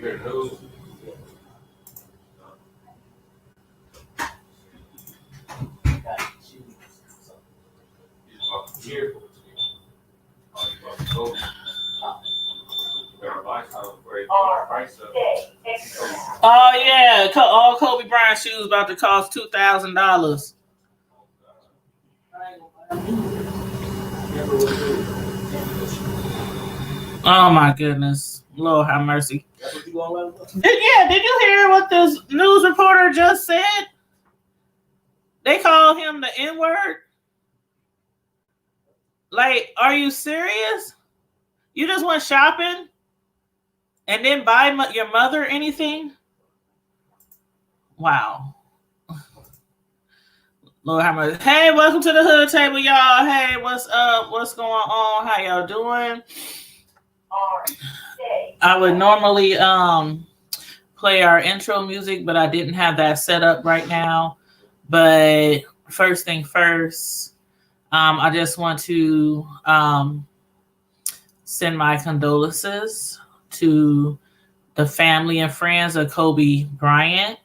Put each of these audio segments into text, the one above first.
Oh yeah, all Kobe Bryant shoes about to cost $2,000. Oh my goodness, Lord have mercy. Did you hear what this news reporter just said? They call him the N-word. Like, are you serious? You just went shopping and didn't buy your mother anything? Wow. Lord have mercy. Hey, welcome to the hood table, y'all. Hey, what's up? What's going on? How y'all doing? I would normally play our intro music, but I didn't have that set up right now. But first thing first, I just want to send my condolences to the family and friends of Kobe Bryant,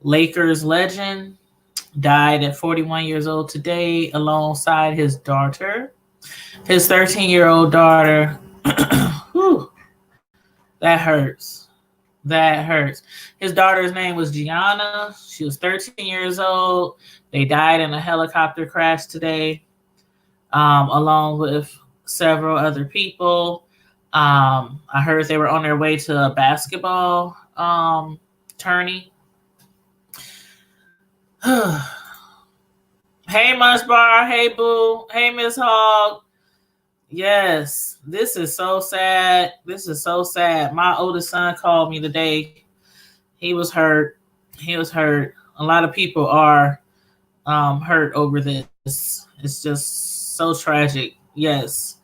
Lakers legend, died at 41 years old today alongside his daughter, his 13-year-old daughter. Whew, that hurts. That hurts. His daughter's name was Gianna. She was 13 years old. They died in a helicopter crash today, along with several other people. I heard they were on their way to a basketball tourney. Hey, Munch Bar. Hey, Boo. Hey, Miss Hogg. Yes, this is so sad. This is so sad. My oldest son called me today. He was hurt. He was hurt. A lot of people are hurt over this. It's just so tragic. Yes,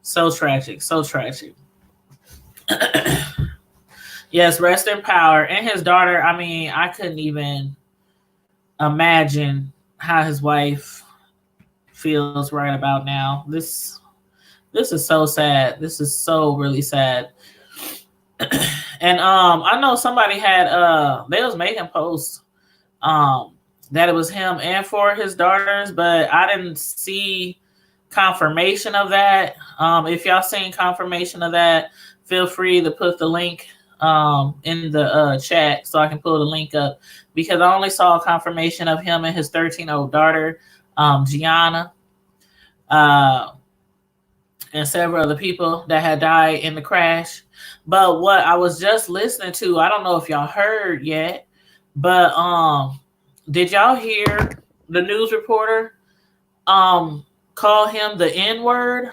so tragic. So tragic. Yes, rest in power. And his daughter, I mean, I couldn't even imagine how his wife feels right about now. This is so sad. This is so really sad. And I know somebody had they was making posts that it was him and for his daughters, but I didn't see confirmation of that. If y'all seen confirmation of that, feel free to put the link in the chat so I can pull the link up, because I only saw confirmation of him and his 13-year-old daughter, Gianna, and several other people that had died in the crash. But what I was just listening to, I don't know if y'all heard yet, but did y'all hear the news reporter call him the N-word?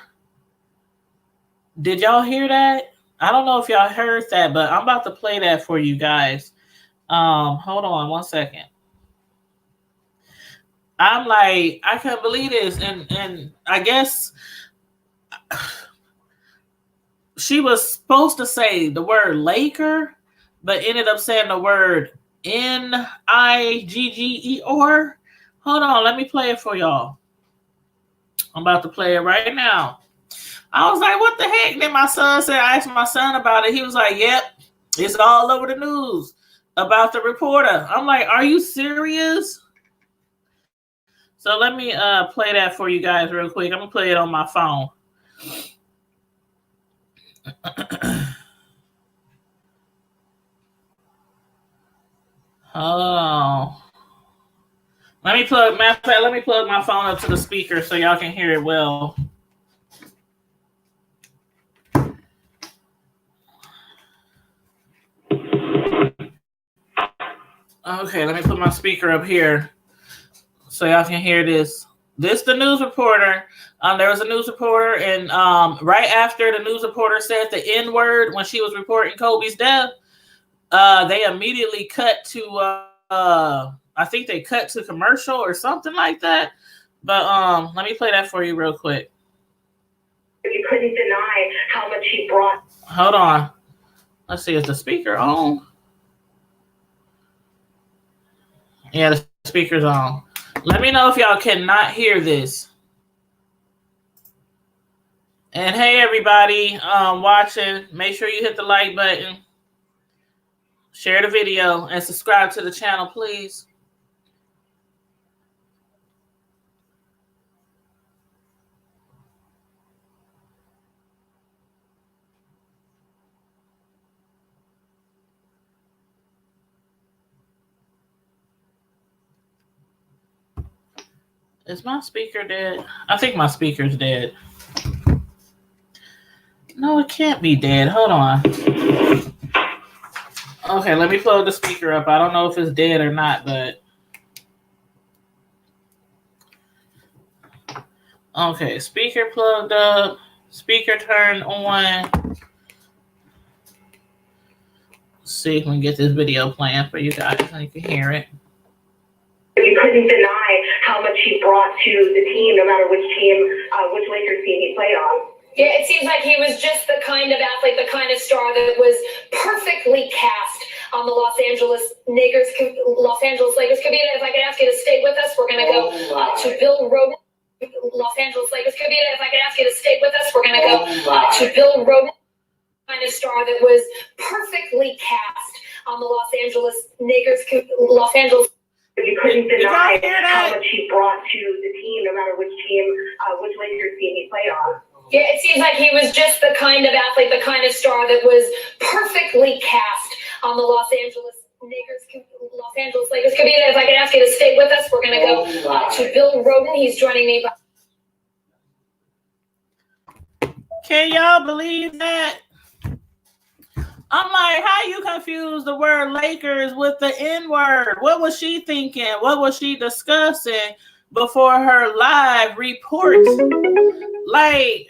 Did y'all hear that? I don't know if y'all heard that, but I'm about to play that for you guys. Hold on one second. I'm like, I can't believe this. And I guess she was supposed to say the word Laker, but ended up saying the word Nigger. Hold on, let me play it for y'all. I'm about to play it right now. I was like, what the heck? Then my son said, I asked my son about it. He was like, yep, it's all over the news about the reporter. I'm like, are you serious? So let me play that for you guys real quick. I'm going to play it on my phone. Oh. Let me plug my phone up to the speaker so y'all can hear it well. Okay, let me put my speaker up here so y'all can hear this. This the news reporter. There was a news reporter, and right after the news reporter said the N-word when she was reporting Kobe's death, they immediately cut to I think they cut to commercial or something like that. But let me play that for you real quick. You couldn't deny how much he brought. Hold on. Let's see, is the speaker on? Yeah, the speaker's on. Let me know if y'all cannot hear this. And hey, everybody watching, make sure you hit the like button, share the video, and subscribe to the channel, please. Is my speaker dead? I think my speaker's dead. No, it can't be dead. Hold on. Okay, let me plug the speaker up. I don't know if it's dead or not, but okay, speaker plugged up, speaker turned on. Let's see if we can get this video playing for you guys so you can hear it. You couldn't deny how much he brought to the team, no matter which team, which Lakers team he played on. Yeah, it seems like he was just the kind of athlete, the kind of star that was perfectly cast on the Los Angeles Lakers. Kavita, if I could ask you to stay with us, we're going to go to Bill Roden. Los Angeles Lakers. Kavita, if I could ask you to stay with us, we're going to go to Bill Roden, kind of star that was perfectly cast on the Los Angeles Lakers. You couldn't deny how much he brought to the team, no matter which team, which Lakers team he played on. Yeah, it seems like he was just the kind of athlete, the kind of star that was perfectly cast on the Los Angeles Lakers. Kavita, if I could ask you to stay with us, we're going to go to Bill Roden. He's joining me. Can y'all believe that? I'm like, how you confuse the word Lakers with the N-word? What was she thinking? What was she discussing before her live report? Like,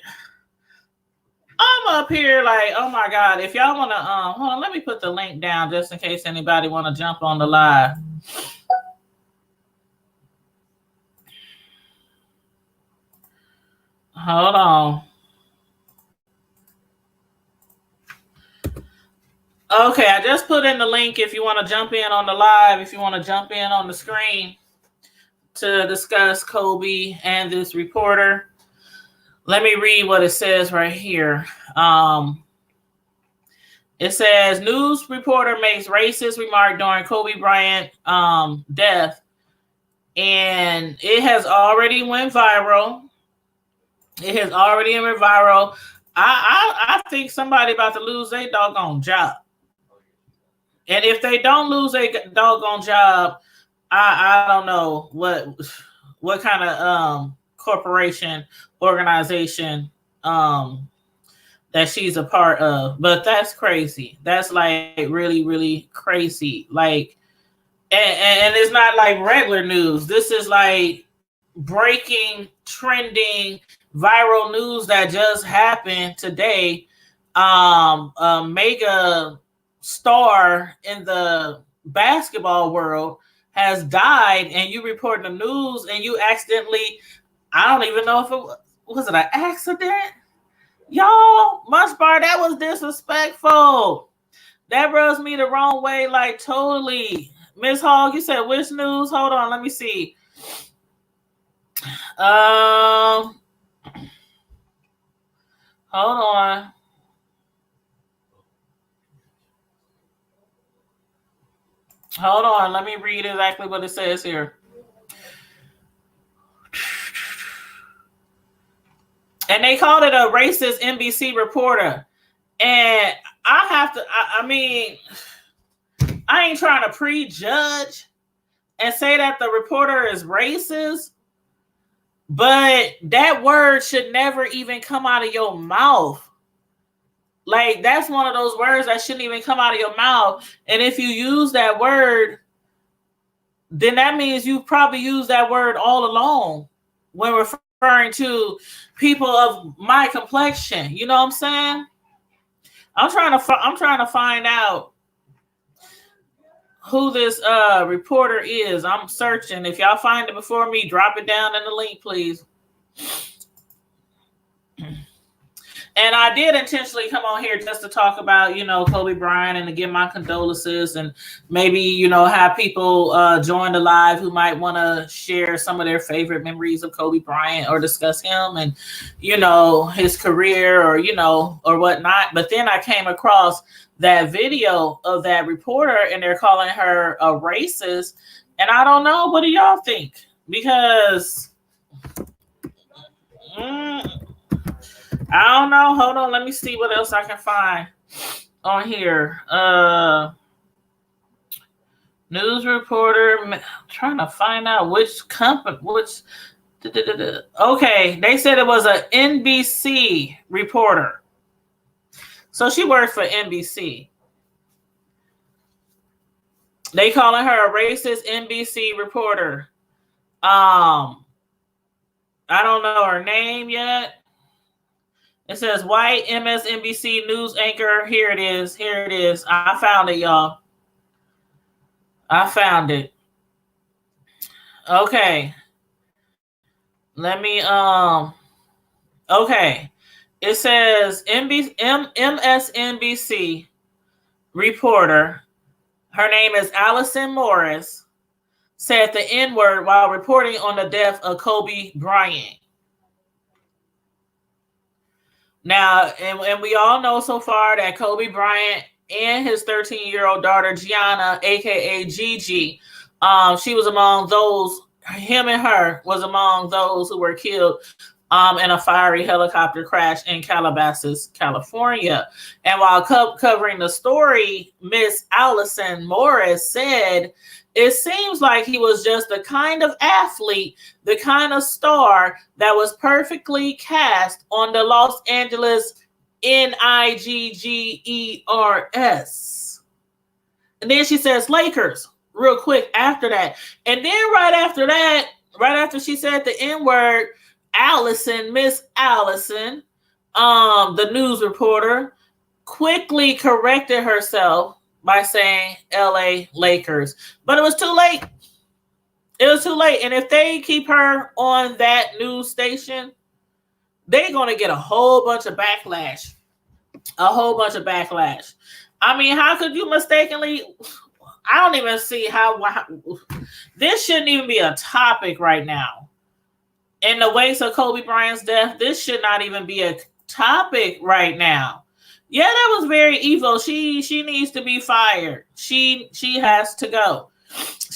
I'm up here like, oh my God, if y'all want to, hold on, let me put the link down just in case anybody want to jump on the live. Hold on. Okay, I just put in the link if you want to jump in on the live, if you want to jump in on the screen to discuss Kobe and this reporter. Let me read what it says right here. It says, news reporter makes racist remark during Kobe Bryant death. And it has already went viral. It has already went viral. I think somebody about to lose their doggone job. And if they don't lose a doggone job, I don't know what kind of corporation, organization that she's a part of. But that's crazy. That's like really, really crazy. Like, and it's not like regular news. This is like breaking, trending, viral news that just happened today. A mega star in the basketball world has died, and you report the news and you accidentally, I don't even know if it was it an accident. Y'all, Munch Bar, that was disrespectful. That rubs me the wrong way, like totally. Miss Hogg, you said which news? Hold on, let me see. Hold on. Hold on, let me read exactly what it says here. And they called it a racist NBC reporter. And I mean, I ain't trying to prejudge and say that the reporter is racist, but that word should never even come out of your mouth. Like, that's one of those words that shouldn't even come out of your mouth. And if you use that word, then that means you probably used that word all along when referring to people of my complexion. You know what I'm saying? I'm trying to find out who this reporter is. I'm searching. If y'all find it before me, drop it down in the link, please. And I did intentionally come on here just to talk about, Kobe Bryant and to give my condolences and maybe, have people join the live who might want to share some of their favorite memories of Kobe Bryant or discuss him and, his career or, or whatnot. But then I came across that video of that reporter and they're calling her a racist. And I don't know. What do y'all think? Because I don't know. Hold on. Let me see what else I can find on here. News reporter. I'm trying to find out which company, okay. They said it was an NBC reporter. So she works for NBC. They calling her a racist NBC reporter. I don't know her name yet. It says white MSNBC news anchor. Here it is. I found it, y'all. I found it. Okay. Let me okay. It says MSNBC reporter. Her name is Allison Morris. Said the N-word while reporting on the death of Kobe Bryant. Now, and we all know so far that Kobe Bryant and his 13-year-old daughter, Gianna, a.k.a. Gigi, she was among those, him and her was among those who were killed in a fiery helicopter crash in Calabasas, California. And while covering the story, Miss Allison Morris said, it seems like he was just the kind of athlete, the kind of star that was perfectly cast on the Los Angeles Niggers. And then she says Lakers real quick after that. And then right after she said the N-word, Miss Allison, the news reporter, quickly corrected herself by saying LA Lakers. But it was too late. And if they keep her on that news station, they're going to get a whole bunch of backlash. I mean, how could you mistakenly... I don't even see how this shouldn't even be a topic right now. In the wake of Kobe Bryant's death, this should not even be a topic right now. Yeah, that was very evil. She needs to be fired. She has to go.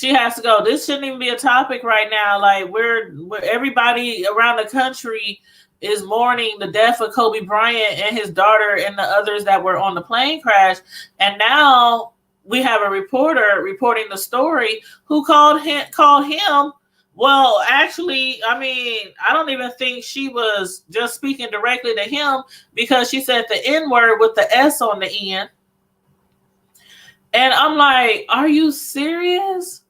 This shouldn't even be a topic right now. Like we're everybody around the country is mourning the death of Kobe Bryant and his daughter and the others that were on the plane crash. And now we have a reporter reporting the story who called him. Well, actually, I mean, I don't even think she was just speaking directly to him because she said the N-word with the S on the end. And I'm like, are you serious?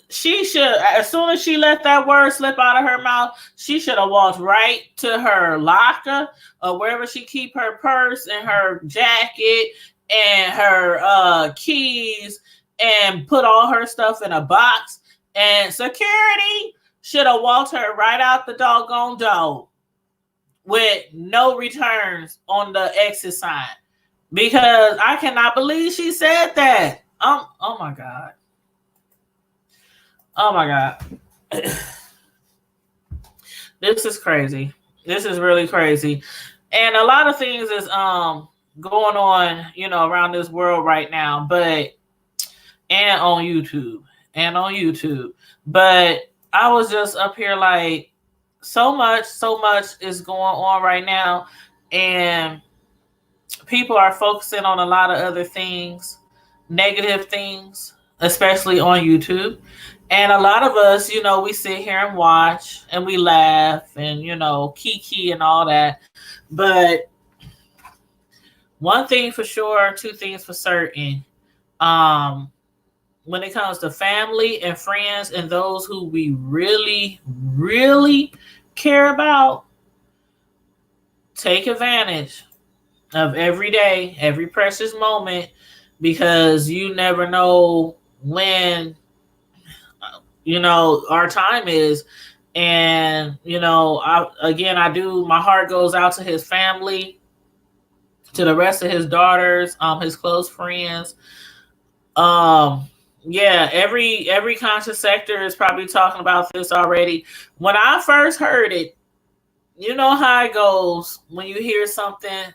She should, as soon as she let that word slip out of her mouth, she should have walked right to her locker or wherever she keep her purse and her jacket and her keys and put all her stuff in a box. And security should have walked her right out the doggone door with no returns on the exit sign. Because I cannot believe she said that. Oh my God. Oh my God. This is crazy. This is really crazy. And a lot of things is going on, around this world right now, and on YouTube. But I was just up here like so much is going on right now, and people are focusing on a lot of other things, negative things, especially on YouTube. And a lot of us, we sit here and watch and we laugh and, kiki and all that. But one thing for sure, two things for certain. When it comes to family and friends and those who we really, really care about, take advantage of every day, every precious moment, because you never know when, our time is. And my heart goes out to his family, to the rest of his daughters, his close friends. Every conscious sector is probably talking about this already. When I first heard it, you know how it goes when you hear something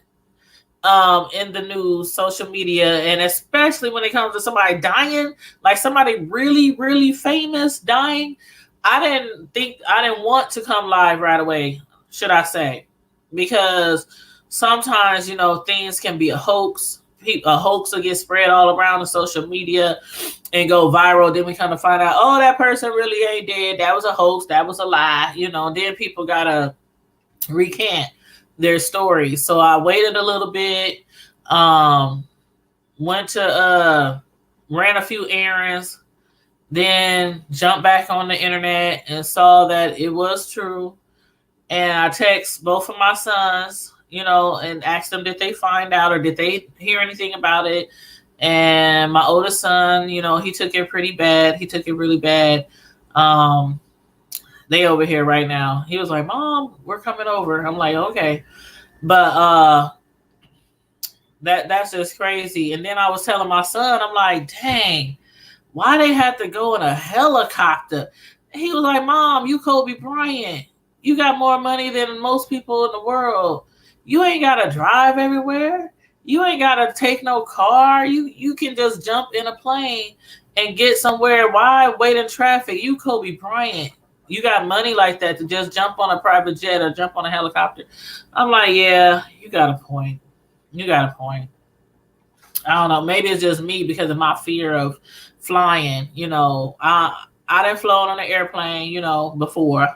in the news, social media, and especially when it comes to somebody dying, like somebody really, really famous dying. I didn't want to come live right away, should I say, because sometimes, things can be a hoax. A hoax will get spread all around the social media and go viral. Then we kind of find out, oh, that person really ain't dead. That was a hoax. That was a lie. Then people gotta recant their story. So I waited a little bit, went to ran a few errands, then jumped back on the internet and saw that it was true. And I text both of my sons, and asked them, did they find out or did they hear anything about it? And my oldest son, he took it pretty bad. He took it really bad. They over here right now. He was like, Mom, we're coming over. I'm like, okay. But that's just crazy. And then I was telling my son, I'm like, dang, why they had to go in a helicopter? And he was like, Mom, you Kobe Bryant. You got more money than most people in the world. You ain't got to drive everywhere. You ain't got to take no car. You can just jump in a plane and get somewhere. Why wait in traffic? You Kobe Bryant. You got money like that to just jump on a private jet or jump on a helicopter. I'm like, yeah, you got a point. You got a point. I don't know. Maybe it's just me because of my fear of flying. I done flown on an airplane, before,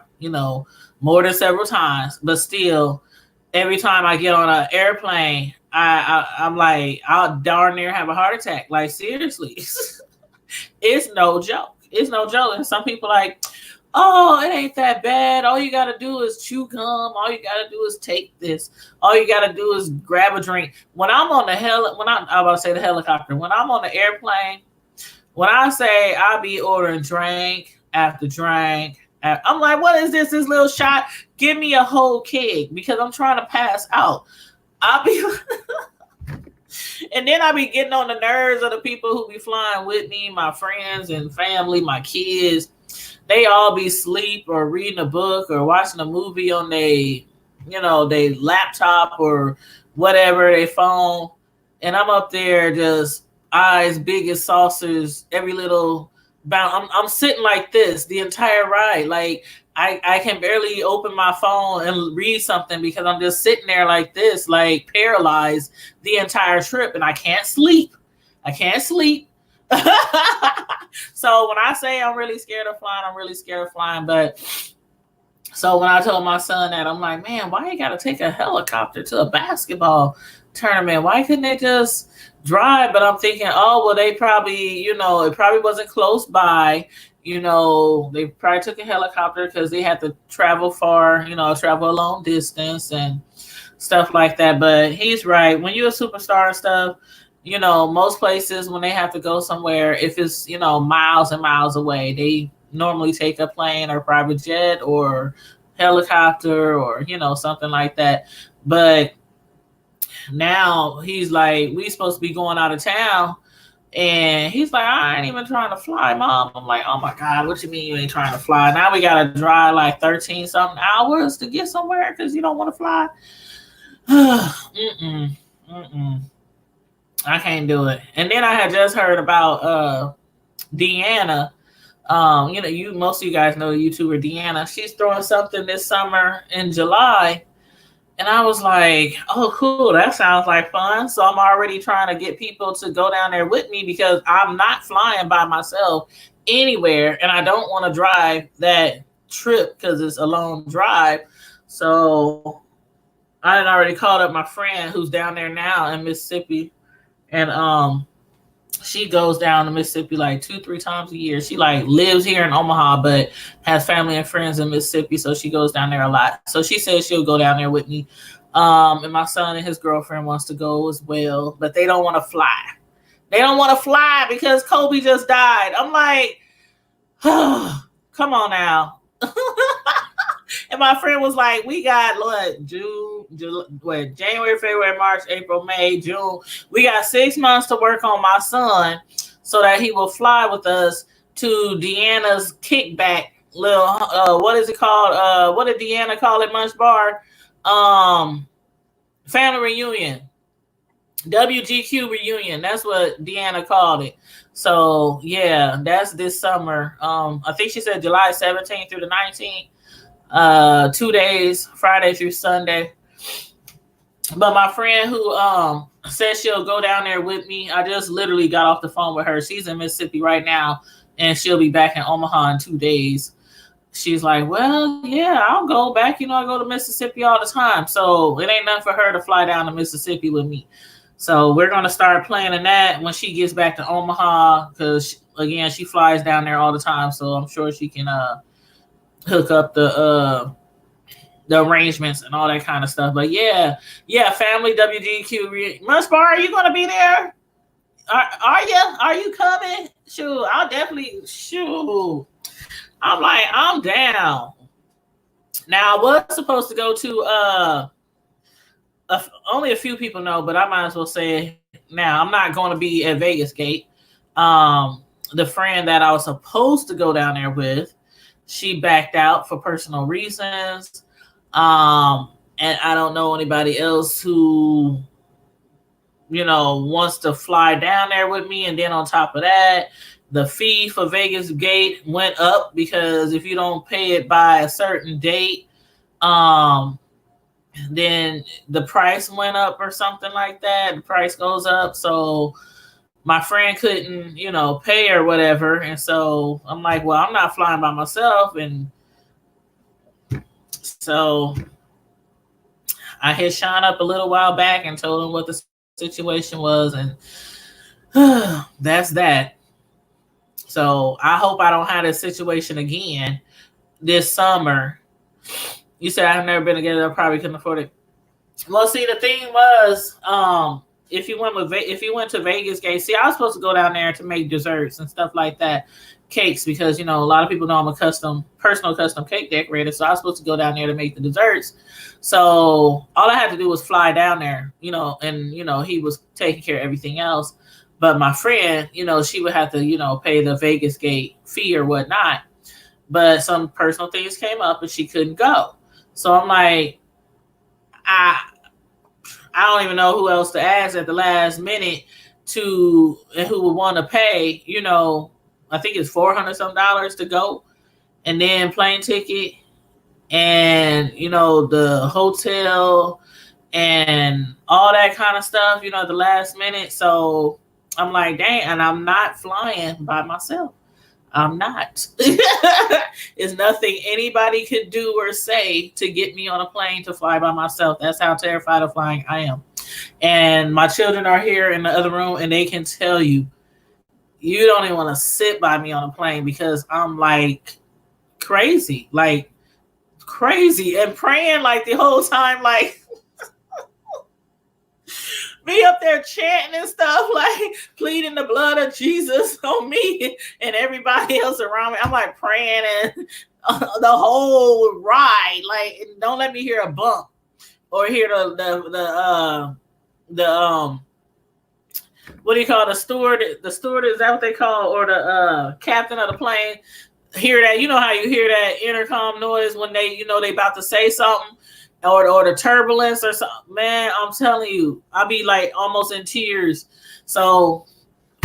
more than several times. But still, every time I get on an airplane, I'm like, I'll darn near have a heart attack. Like, seriously. It's no joke. It's no joke. And some people like, oh, it ain't that bad. All you got to do is chew gum. All you got to do is take this. All you got to do is grab a drink. When I'm on the I'm about to say the helicopter. When I'm on the airplane, when I say I'll be ordering drink after drink, I'm like, what is this little shot? Give me a whole keg because I'm trying to pass out. And then I be getting on the nerves of the people who be flying with me, my friends and family, my kids. They all be asleep or reading a book or watching a movie on their laptop or whatever, their phone. And I'm up there just eyes big as saucers, every little bound. I'm sitting like this the entire ride. Like I can barely open my phone and read something because I'm just sitting there like this, like paralyzed the entire trip, and I can't sleep. So when I say I'm really scared of flying, I'm really scared of flying. But so when I told my son that, I'm like, man, why you got to take a helicopter to a basketball tournament? Why couldn't they just drive? But I'm thinking, oh, well, they probably, it probably wasn't close by. They probably took a helicopter because they had to travel far, travel a long distance and stuff like that. But he's right. When you're a superstar and stuff, most places when they have to go somewhere, if it's, miles and miles away, they normally take a plane or private jet or helicopter or, something like that. But now he's like, we supposed to be going out of town. And he's like, I ain't even trying to fly, Mom. I'm like, oh my God, what you mean you ain't trying to fly? Now we got to drive like 13 something hours to get somewhere because you don't want to fly. I can't do it. And then I had just heard about Gianna. Most of you guys know the YouTuber Gianna. She's throwing something this summer in July. And I was like, oh, cool. That sounds like fun. So I'm already trying to get people to go down there with me because I'm not flying by myself anywhere. And I don't want to drive that trip because it's a long drive. So I had already called up my friend who's down there now in Mississippi. And she goes down to Mississippi like 2-3 times a year. She like lives here in Omaha, but has family and friends in Mississippi. So she goes down there a lot. So she says she'll go down there with me. And my son and his girlfriend wants to go as well, but they don't want to fly. They don't want to fly because Kobe just died. I'm like, oh, come on now. And my friend was like, we got what, January, February, March, April, May, June. We got 6 months to work on my son so that he will fly with us to Deanna's kickback little what is it called? What did Deanna call it, Munch Bar? Family reunion. WGQ reunion. That's what Deanna called it. So yeah, that's this summer. I think she said July 17th through the 19th. 2 days, Friday through Sunday. But my friend who said she'll go down there with me, I just literally got off the phone with her. She's in Mississippi right now, and she'll be back in Omaha in 2 days. She's like, well, yeah, I'll go back. I go to Mississippi all the time. So it ain't nothing for her to fly down to Mississippi with me. So we're going to start planning that when she gets back to Omaha, because, again, she flies down there all the time. So I'm sure she can hook up the arrangements and all that kind of stuff. But yeah, family WGQ. Munch Bar, are you going to be there? Are you? Are you coming? Shoot, I'll definitely, shoot. I'm like, I'm down. Now, I was supposed to go to, only a few people know, but I might as well say it now. I'm not going to be at Vegas Gate. The friend that I was supposed to go down there with, she backed out for personal reasons. And I don't know anybody else who, wants to fly down there with me. And then on top of that, the fee for Vegas Gate went up because if you don't pay it by a certain date, then the price went up or something like that. The price goes up. So my friend couldn't, pay or whatever. And so I'm like, well, I'm not flying by myself. And so I hit Sean up a little while back and told him what the situation was. And that's that. So I hope I don't have this situation again this summer. You said I've never been together. I probably couldn't afford it. Well, see, the thing was, if you went to Vegas Gate, see, I was supposed to go down there to make desserts and stuff like that, cakes, because a lot of people know I'm a personal custom cake decorator. So I was supposed to go down there to make the desserts. So all I had to do was fly down there, and he was taking care of everything else. But my friend, she would have to, pay the Vegas Gate fee or whatnot. But some personal things came up and she couldn't go. So I'm like, I don't even know who else to ask at the last minute and who would want to pay, I think it's $400 some to go, and then plane ticket and, the hotel and all that kind of stuff, at the last minute. So I'm like, dang, and I'm not flying by myself. I'm not. It's nothing anybody could do or say to get me on a plane to fly by myself. That's how terrified of flying I am. And my children are here in the other room, and they can tell you, you don't even want to sit by me on a plane because I'm like crazy and praying like the whole time, like me up there chanting and stuff, like pleading the blood of Jesus on me and everybody else around me. I'm like praying and the whole ride, like, don't let me hear a bump or hear the what do you call the steward? The steward, is that what they call, or the captain of the plane? Hear that? You know how you hear that intercom noise when they, they about to say something, or the turbulence or something. Man, I'm telling you, I'll be like almost in tears. So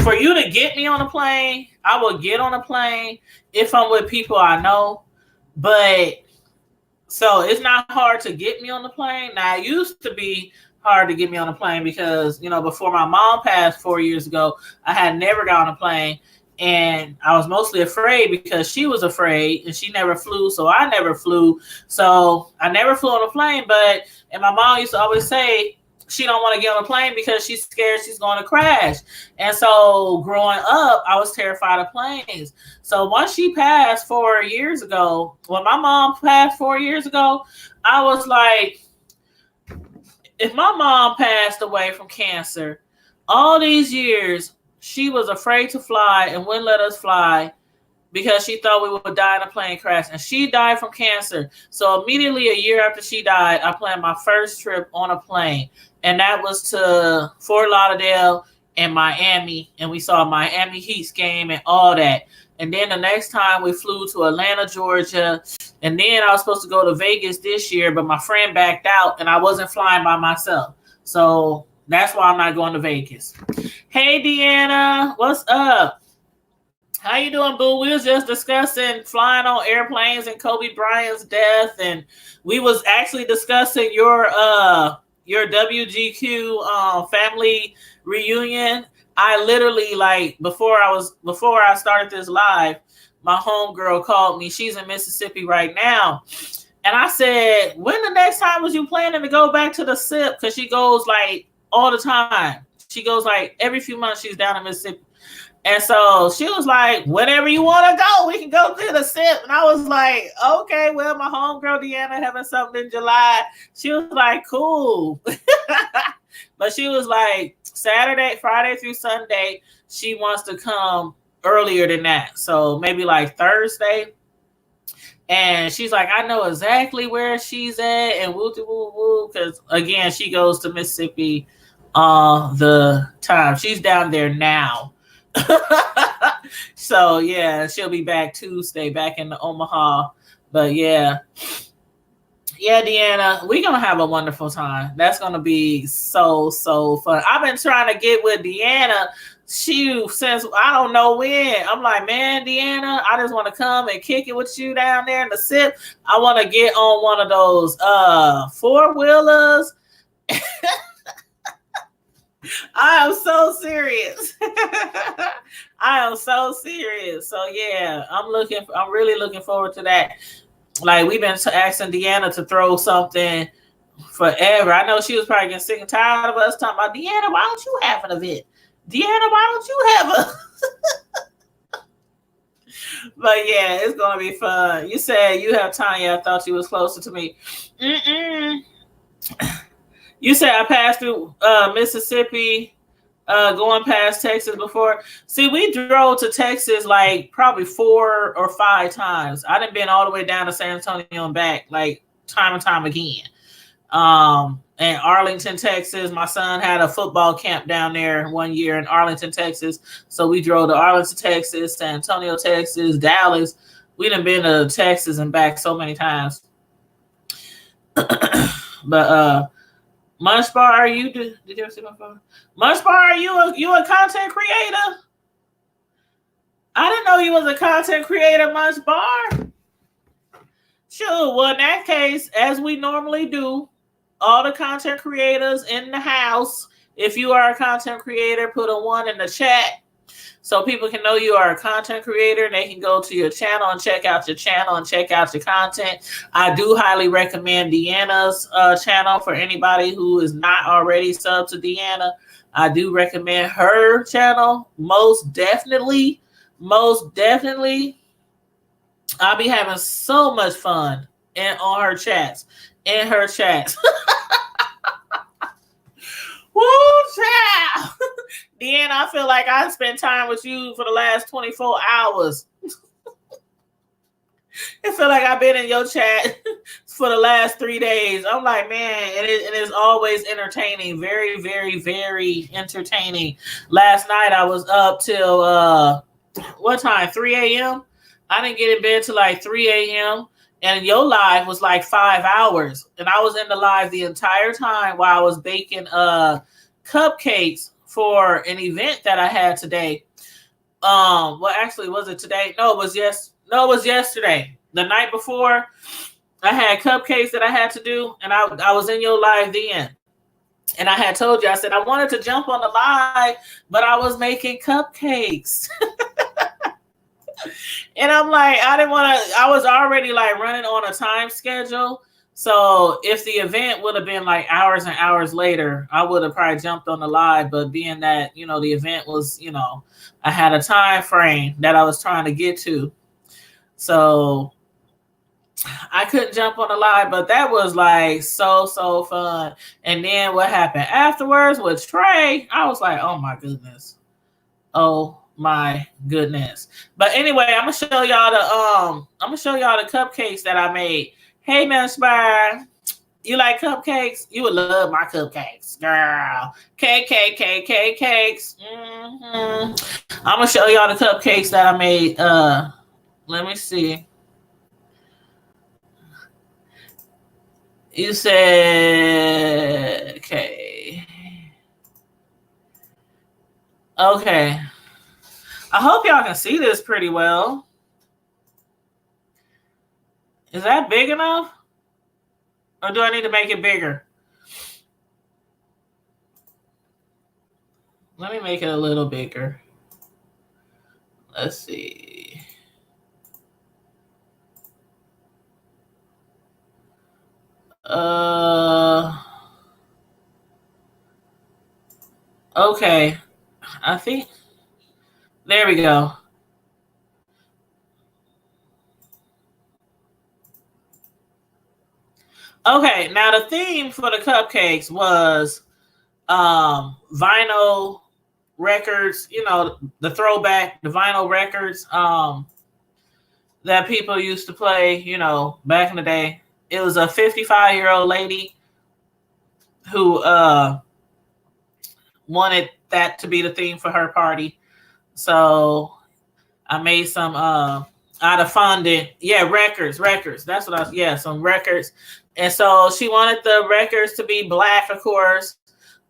for you to get me on a plane, I will get on a plane if I'm with people I know. But so it's not hard to get me on the plane. Now, it used to be hard to get me on a plane because, before my mom passed 4 years ago, I had never got on a plane. And I was mostly afraid because she was afraid and she never flew. So I never flew. So I never flew on a plane. And my mom used to always say she don't want to get on a plane because she's scared she's going to crash. And so growing up, I was terrified of planes. So once she passed 4 years ago, when my mom passed 4 years ago, I was like, if my mom passed away from cancer, all these years, she was afraid to fly and wouldn't let us fly. because she thought we would die in a plane crash, and she died from cancer. So immediately a year after she died, I planned my first trip on a plane, and that was to Fort Lauderdale and Miami, and we saw Miami Heat's game and all that. And then the next time we flew to Atlanta, Georgia, and then I was supposed to go to Vegas this year, but my friend backed out, and I wasn't flying by myself. So that's why I'm not going to Vegas. Hey, Deanna, what's up? How you doing, boo? We was just discussing flying on airplanes and Kobe Bryant's death, and we was actually discussing your WGQ family reunion. I literally, like, before I started this live, my homegirl called me. She's in Mississippi right now. And I said, when the next time was you planning to go back to the SIP? Because she goes like all the time. She goes like every few months she's down in Mississippi. And so she was like, whenever you want to go, we can go to the SIP. And I was like, okay, well, my homegirl Gianna having something in July. She was like, cool. But she was like, Saturday, Friday through Sunday, she wants to come earlier than that. So maybe like Thursday. And she's like, I know exactly where she's at, and woo, because again, she goes to Mississippi the time. She's down there now. So yeah, she'll be back Tuesday, back in the Omaha. But yeah, Deanna, we're gonna have a wonderful time. That's gonna be so fun. I've been trying to get with Deanna since I don't know when. I'm like, man, Deanna, I just want to come and kick it with you down there in the SIP. I want to get on one of those 4-wheelers. I am so serious. I am so serious. So yeah, I'm really looking forward to that. Like, we've been asking Deanna to throw something forever. I know she was probably getting sick and tired of us talking about, Deanna, why don't you have an event? Deanna, why don't you have a... But yeah, it's going to be fun. You said you have Tanya. I thought you was closer to me. You said I passed through Mississippi, going past Texas before. See, we drove to Texas like probably 4 or 5 times. I done been all the way down to San Antonio and back, like time and time again. And Arlington, Texas. My son had a football camp down there one year in Arlington, Texas. So we drove to Arlington, Texas, San Antonio, Texas, Dallas. We done been to Texas and back so many times. But Munch Bar, are you? Did you ever see my phone? Munch Bar, are you a content creator? I didn't know you was a content creator, Munch Bar. Sure. Well, in that case, as we normally do, all the content creators in the house, if you are a content creator, put a 1 in the chat so people can know you are a content creator and they can go to your channel and check out your channel and check out your content. I do highly recommend Deanna's channel for anybody who is not already subbed to Deanna. I do recommend her channel most definitely. I'll be having so much fun on her chats. In her chats. Woo, child. Deanna, I feel like I spent time with you for the last 24 hours. I feel like I've been in your chat for the last 3 days. I'm like, man, it is always entertaining. Very, very, very entertaining. Last night I was up till, what time? 3 a.m.? I didn't get in bed till like 3 a.m. And your live was like 5 hours. And I was in the live the entire time while I was baking cupcakes for an event that I had today. Well, actually, was it today? No, it was yesterday. The night before, I had cupcakes that I had to do. And I was in your live then. And I had told you, I said, I wanted to jump on the live, but I was making cupcakes. And I'm like, I was already like running on a time schedule. So if the event would have been like hours and hours later, I would have probably jumped on the live. But being that, the event was, I had a time frame that I was trying to get to. So I couldn't jump on the live, but that was like so fun. And then what happened afterwards with Trey, I was like, oh my goodness. Oh my goodness. But anyway, I'm gonna show y'all the cupcakes that I made. Hey, Miss Bar, you like cupcakes? You would love my cupcakes, girl. Cakes. I'm gonna show y'all the cupcakes that I made. Let me see. You said okay. Okay. I hope y'all can see this pretty well. Is that big enough? Or do I need to make it bigger? Let me make it a little bigger. Let's see. Okay. I think there we go. Okay, now the theme for the cupcakes was vinyl records, you know, the throwback, the vinyl records that people used to play, you know, back in the day. It was a 55-year-old lady who wanted that to be the theme for her party. So I made some out of fondant. Yeah, records. That's what I was, yeah, some records. And so she wanted the records to be black, of course.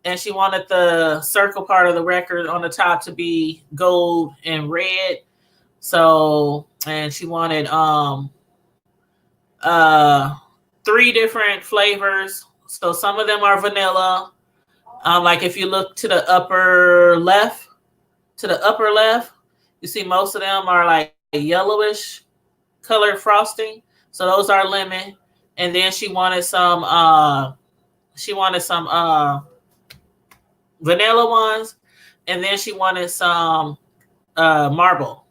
And she wanted the circle part of the record on the top to be gold and red. So, and she wanted 3 different flavors. So some of them are vanilla. Like if you look to the upper left, you see most of them are like a yellowish colored frosting. So those are lemon. And then she wanted some vanilla ones, and then she wanted some marble.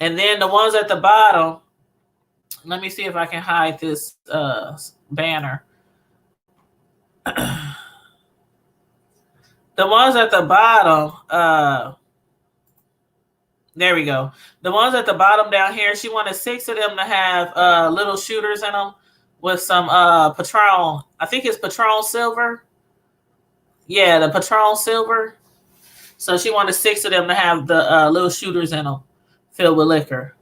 And then the ones at the bottom, let me see if I can hide this banner. The ones at the bottom, there we go. The ones at the bottom down here, she wanted 6 of them to have little shooters in them with some Patron. I think it's Patron Silver. Yeah, the Patron Silver. So she wanted 6 of them to have the little shooters in them filled with liquor.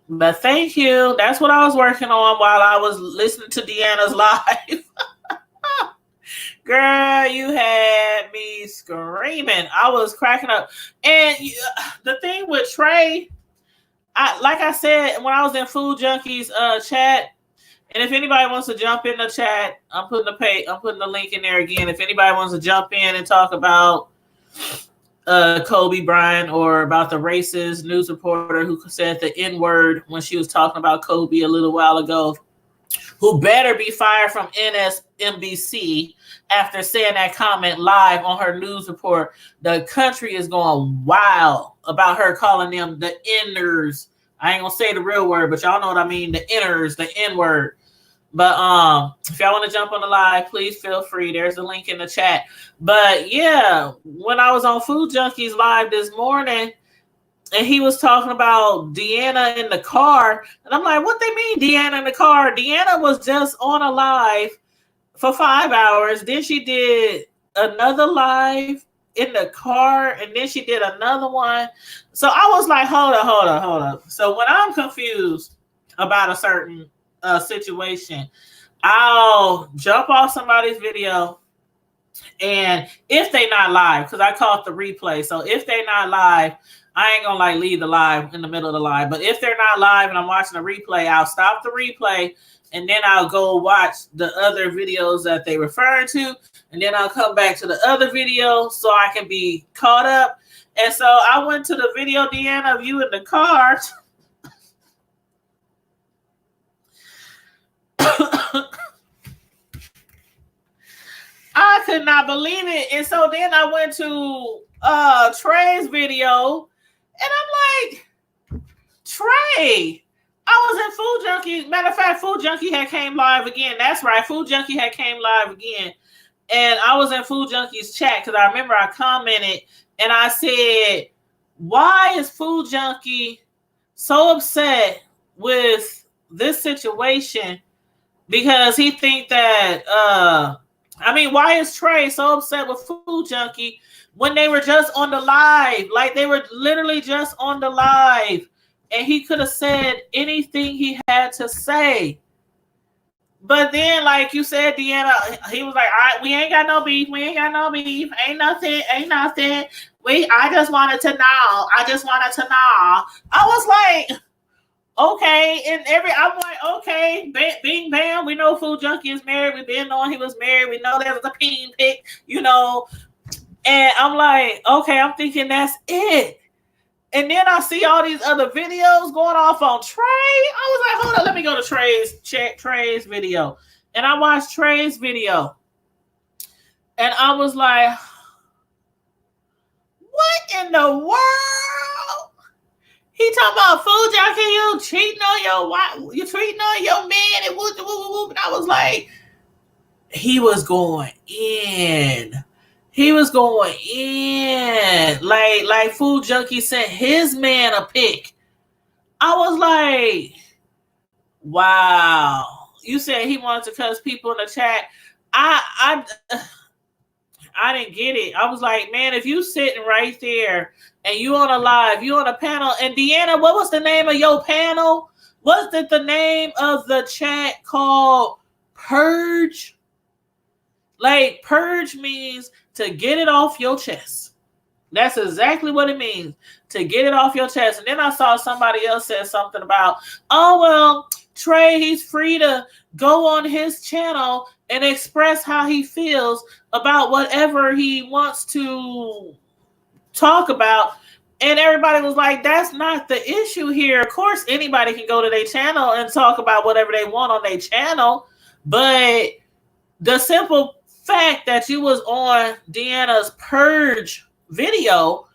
But thank you. That's what I was working on while I was listening to Deanna's live. Girl, you had me screaming. I was cracking up. And the thing with Trey, like I said, when I was in Food Junkies chat, and if anybody wants to jump in the chat, I'm putting the link in there again. If anybody wants to jump in and talk about Kobe Bryant or about the racist news reporter who said the N-word when she was talking about Kobe a little while ago, who better be fired from NBC after saying that comment live on her news report. The country is going wild about her calling them the N-ers. I ain't gonna say the real word, but y'all know what I mean. The N-ers, the N-word. But if y'all want to jump on the live, please feel free. There's a link in the chat. But yeah, when I was on Food Junkies live this morning, and he was talking about Deanna in the car, and I'm like, what they mean Deanna in the car? Deanna was just on a live for 5 hours. Then she did another live in the car, and then she did another one. So I was like, hold up. So when I'm confused about a certain situation, I'll jump off somebody's video, and if they not live, because I caught the replay, so if they not live, I ain't gonna like leave the live in the middle of the live. But if they're not live and I'm watching a replay, I'll stop the replay, and then I'll go watch the other videos that they refer to, and then I'll come back to the other video so I can be caught up. And so I went to the video, Deanna, of you in the car. I could not believe it. And so then I went to Trey's video, and I'm like, Trey, I was in Food Junkie. Matter of fact, Food Junkie had came live again. That's right. Food Junkie had came live again. And I was in Food Junkie's chat because I remember I commented and I said, why is Food Junkie so upset with this situation? Because he think that why is Trey so upset with Food Junkie when they were just on the live? Like, they were literally just on the live, and he could have said anything he had to say. But then, like you said, Deanna, he was like, all right, we ain't got no beef. We ain't got no beef. Ain't nothing. I just wanted to know. I was like, okay. I'm like, okay, bing, bam. We know Food Junkie is married. We've been knowing he was married. We know there was a peen pick, And I'm like, okay, I'm thinking that's it. And then I see all these other videos going off on Trey. I was like, hold on, let me go to check Trey's video. And I watched Trey's video. And I was like, what in the world? He talking about Food Junkie, you cheating on your wife, you treating on your man, and whoop, whoop, whoop. And I was like, he was going in. He was going in. Like Food Junkie sent his man a pic. I was like, wow. You said he wanted to cuss people in the chat. I didn't get it. I was like, man, if you sitting right there and you on a live, you on a panel, and Deanna, what was the name of your panel? Was it the name of the chat called Purge? Like, purge means to get it off your chest. That's exactly what it means, to get it off your chest. And then I saw somebody else said something about, oh, well, Trey, he's free to go on his channel and express how he feels about whatever he wants to talk about. And everybody was like, that's not the issue here. Of course, anybody can go to their channel and talk about whatever they want on their channel. But the simple fact that you was on Deanna's Purge video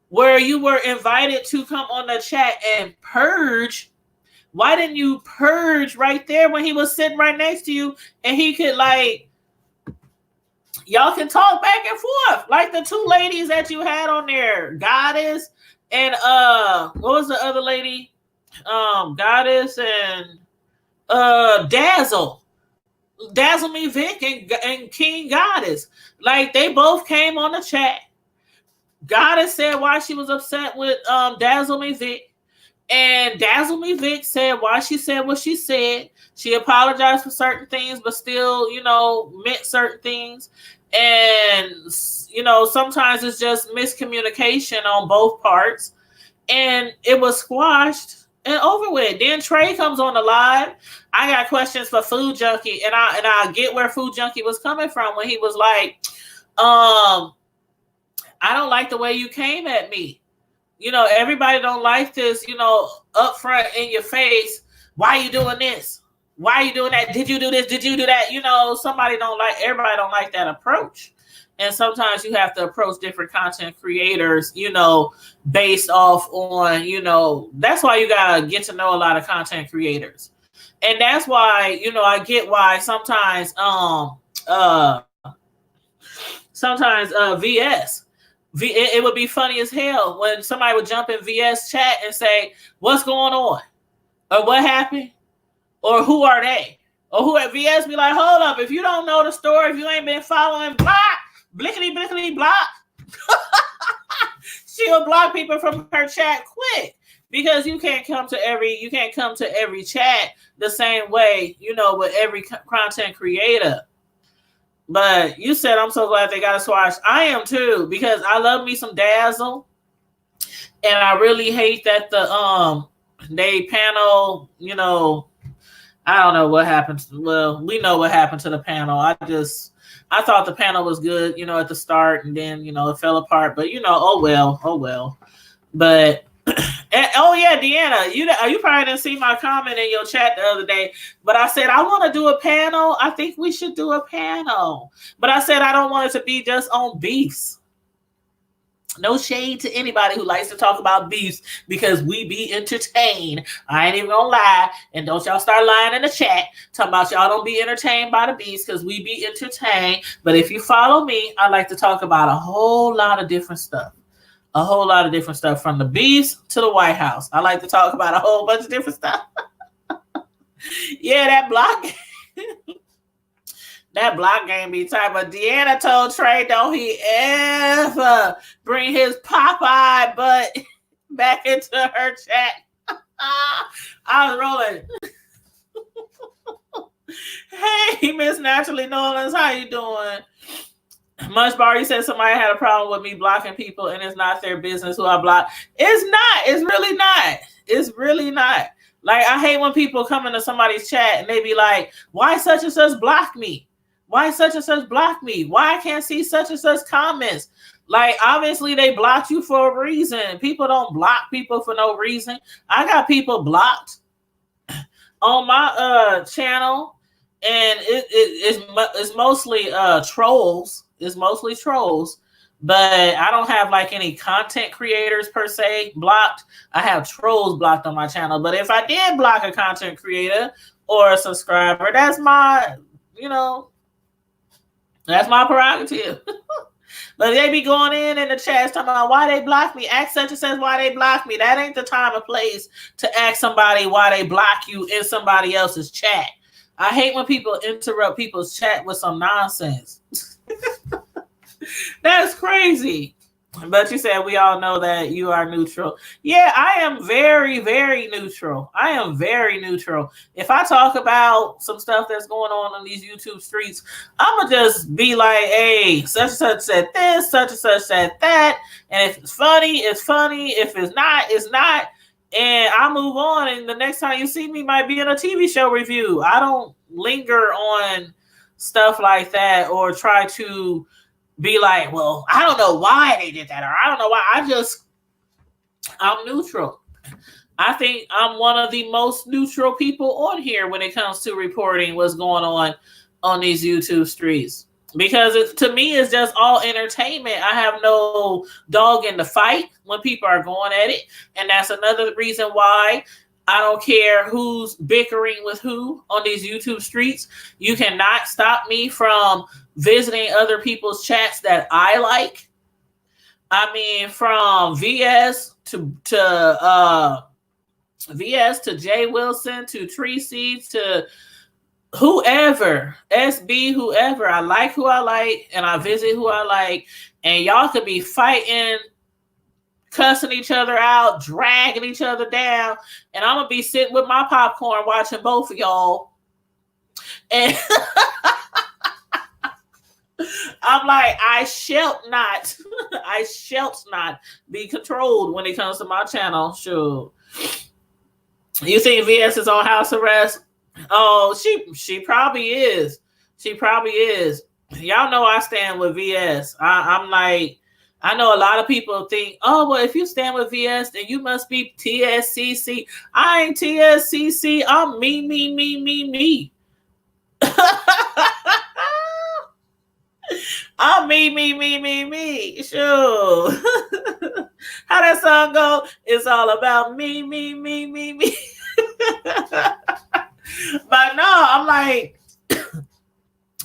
where you were invited to come on the chat and purge, why didn't you purge right there when he was sitting right next to you and he could, like, y'all can talk back and forth like the two ladies that you had on there, Goddess and what was the other lady? Goddess and Dazzle Me Vic and King Goddess. Like, they both came on the chat. Goddess said why she was upset with Dazzle Me Vic. And Dazzle Me Vic said why she said what she said. She apologized for certain things, but still, meant certain things. And, sometimes it's just miscommunication on both parts. And it was squashed and over with. Then Trey comes on the live. I got questions for Food Junkie, and I get where Food Junkie was coming from when he was like, I don't like the way you came at me. Everybody don't like this, up front in your face. Why are you doing this? Why are you doing that? Did you do this? Did you do that? Everybody don't like that approach. And sometimes you have to approach different content creators, based off on, that's why you got to get to know a lot of content creators. And that's why, I get why sometimes VS, it would be funny as hell when somebody would jump in VS chat and say, what's going on? Or what happened? Or who are they? Or who at VS be like, hold up, if you don't know the story, if you ain't been following, block, blickety block. She'll block people from her chat quick because you can't come to every chat the same way, with every content creator. But you said, I'm so glad they got a squash. I am too, because I love me some Dazzle. And I really hate that they panel, I don't know what happened. Well, we know what happened to the panel. I thought the panel was good, at the start, and then, it fell apart. But, oh well. But, oh yeah, Deanna, you probably didn't see my comment in your chat the other day. But I said, I want to do a panel. I think we should do a panel. But I said, I don't want it to be just on beefs. No shade to anybody who likes to talk about beefs because we be entertained. I ain't even gonna lie. And don't y'all start lying in the chat talking about y'all don't be entertained by the beefs because we be entertained. But if you follow me, I like to talk about a whole lot of different stuff. A whole lot of different stuff from the beefs to the White House. I like to talk about a whole bunch of different stuff. Yeah, that block. That block game be tight, but Deanna told Trey, don't he ever bring his Popeye butt back into her chat. I was rolling. Hey, Miss Naturally Nolans, how you doing? Munch Barry said somebody had a problem with me blocking people and it's not their business who I block. It's not. It's really not. It's really not. Like, I hate when people come into somebody's chat and they be like, why such and such block me? Why such and such block me? Why I can't see such and such comments? Like, obviously they blocked you for a reason. People don't block people for no reason. I got people blocked on my channel, and it's mostly trolls. It's mostly trolls, but I don't have like any content creators per se blocked. I have trolls blocked on my channel. But if I did block a content creator or a subscriber, that's my, that's my prerogative. But they be going in the chat talking about why they block me. Ask such and such why they block me. That ain't the time or place to ask somebody why they block you in somebody else's chat. I hate when people interrupt people's chat with some nonsense. That's crazy. But you said we all know that you are neutral. Yeah, I am very, very neutral. I am very neutral. If I talk about some stuff that's going on these YouTube streets, I'm going to just be like, hey, such and such said this, such and such said that. And if it's funny, it's funny. If it's not, it's not. And I move on. And the next time you see me might be in a TV show review. I don't linger on stuff like that or try to be like, well, I don't know why they did that, or I don't know why. I'm neutral. I think I'm one of the most neutral people on here when it comes to reporting what's going on these YouTube streets. Because to me, it's just all entertainment. I have no dog in the fight when people are going at it. And that's another reason why I don't care who's bickering with who on these YouTube streets. You cannot stop me from visiting other people's chats that I like. I mean, from VS to Jay Wilson to Tree Seeds to whoever, SB, whoever. I like who I like and I visit who I like. And y'all could be fighting, cussing each other out, dragging each other down, and I'm gonna be sitting with my popcorn watching both of y'all. And I'm like, I shall not be controlled when it comes to my channel. Sure. You think VS is on house arrest? Oh, she probably is. She probably is. Y'all know I stand with VS. I'm like, I know a lot of people think, oh, well, if you stand with VS, then you must be TSCC. I ain't TSCC. I'm me. I'm me. Sure. How that song go? It's all about me. But no, I'm like,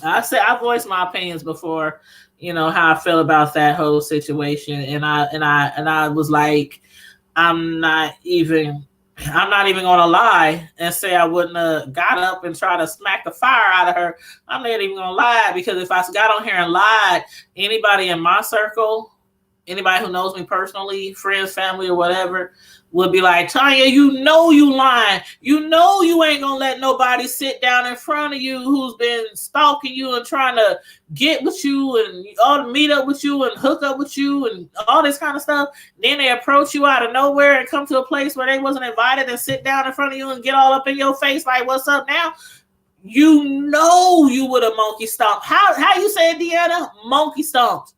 I voiced my opinions before, how I feel about that whole situation. And I was like, I'm not even gonna lie and say I wouldn't have got up and try to smack the fire out of her. I'm not even gonna lie, because if I got on here and lied, anybody in my circle, anybody who knows me personally, friends, family, or whatever, would be like, Tanya, you lying. You ain't gonna let nobody sit down in front of you who's been stalking you and trying to get with you and all meet up with you and hook up with you and all this kind of stuff. Then they approach you out of nowhere and come to a place where they wasn't invited and sit down in front of you and get all up in your face like, what's up now? You would have monkey stomped. How you say it, Deanna? Monkey stomped.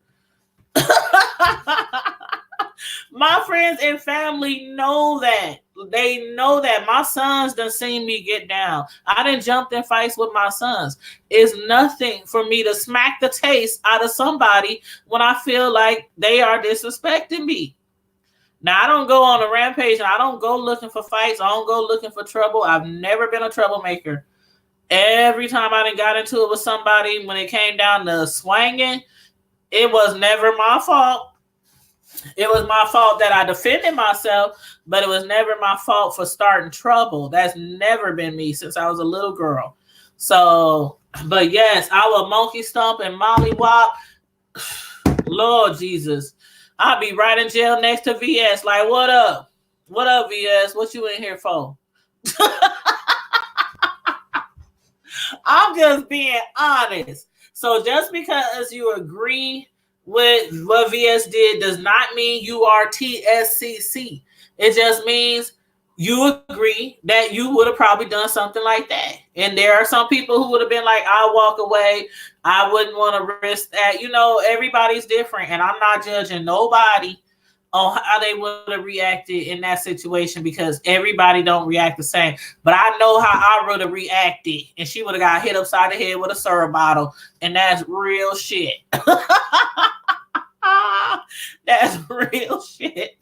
My friends and family know that. They know that. My sons done seen me get down. I done jumped in fights with my sons. It's nothing for me to smack the taste out of somebody when I feel like they are disrespecting me. Now, I don't go on a rampage and I don't go looking for fights. I don't go looking for trouble. I've never been a troublemaker. Every time I done got into it with somebody, when it came down to swinging, it was never my fault. It was my fault that I defended myself, but it was never my fault for starting trouble. That's never been me since I was a little girl. So, but yes, I will monkey stomp and mollywop. Lord Jesus. I'll be right in jail next to VS. Like, what up? What up, VS? What you in here for? I'm just being honest. So just because you agree with what VS did does not mean you are TSCC. It just means you agree that you would have probably done something like that. And there are some people who would have been like, I'll walk away. I wouldn't want to risk that. You know, everybody's different. And I'm not judging nobody on how they would have reacted in that situation because everybody don't react the same. But I know how I would have reacted. And she would have got hit upside the head with a syrup bottle. And that's real shit. That's real shit.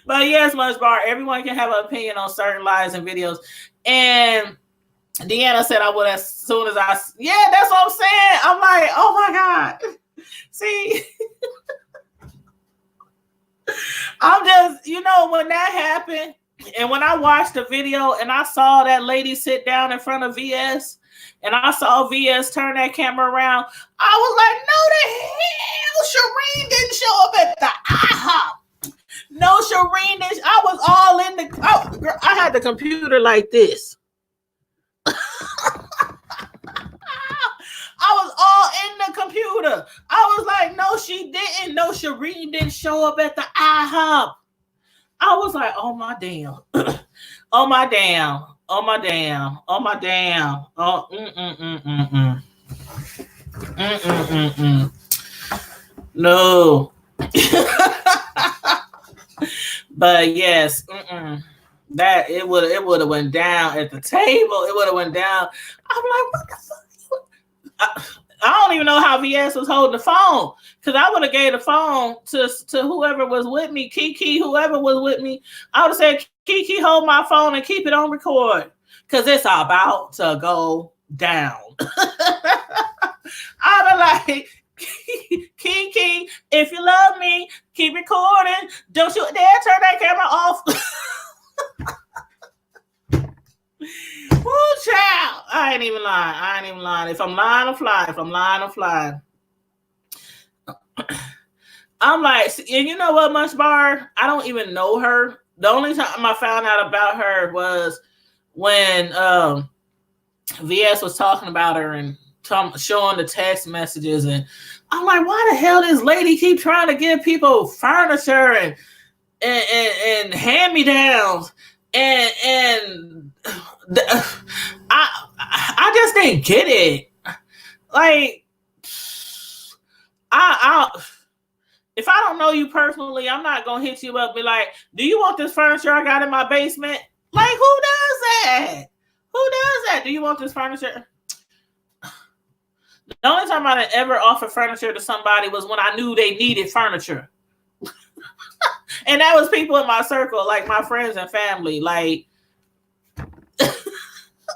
But yes, Munch Bar, everyone can have an opinion on certain lives and videos. And Deanna said I would as soon as that's what I'm saying. I'm like, oh my God. See, I'm just, when that happened and when I watched the video and I saw that lady sit down in front of VS and I saw VS turn that camera around, I was like, no, the hell, Shireen didn't show up at the IHOP. No, Shireen didn't. I was all in the, girl, I had the computer like this. I was all in the computer. I was like, no, she didn't. No, Shireen didn't show up at the IHOP. I was like, oh my damn. Oh my damn. Oh my damn. Oh my damn. Oh, No. But yes, that it would have went down at the table. It would have went down. I'm like, what the fuck? I don't even know how VS was holding the phone because I would have gave the phone to whoever was with me, Kiki, whoever was with me. I would have said, Kiki, hold my phone and keep it on record because it's about to go down. I'd be like, Kiki, if you love me, keep recording. Don't you dare turn that camera off. Woo, child. I ain't even lying. If I'm lying, I'm flying. If I'm lying, I'm flying. I'm like, and you know what, Munch Bar? I don't even know her. The only time I found out about her was when VS was talking about her and showing the text messages, and I'm like, why the hell this lady keep trying to give people furniture and hand-me-downs and I just didn't get it. Like, I if I don't know you personally, I'm not gonna hit you up and be like, do you want this furniture I got in my basement? Like, who does that? Do you want this furniture? The only time I ever offered furniture to somebody was when I knew they needed furniture. And that was people in my circle, like my friends and family, like,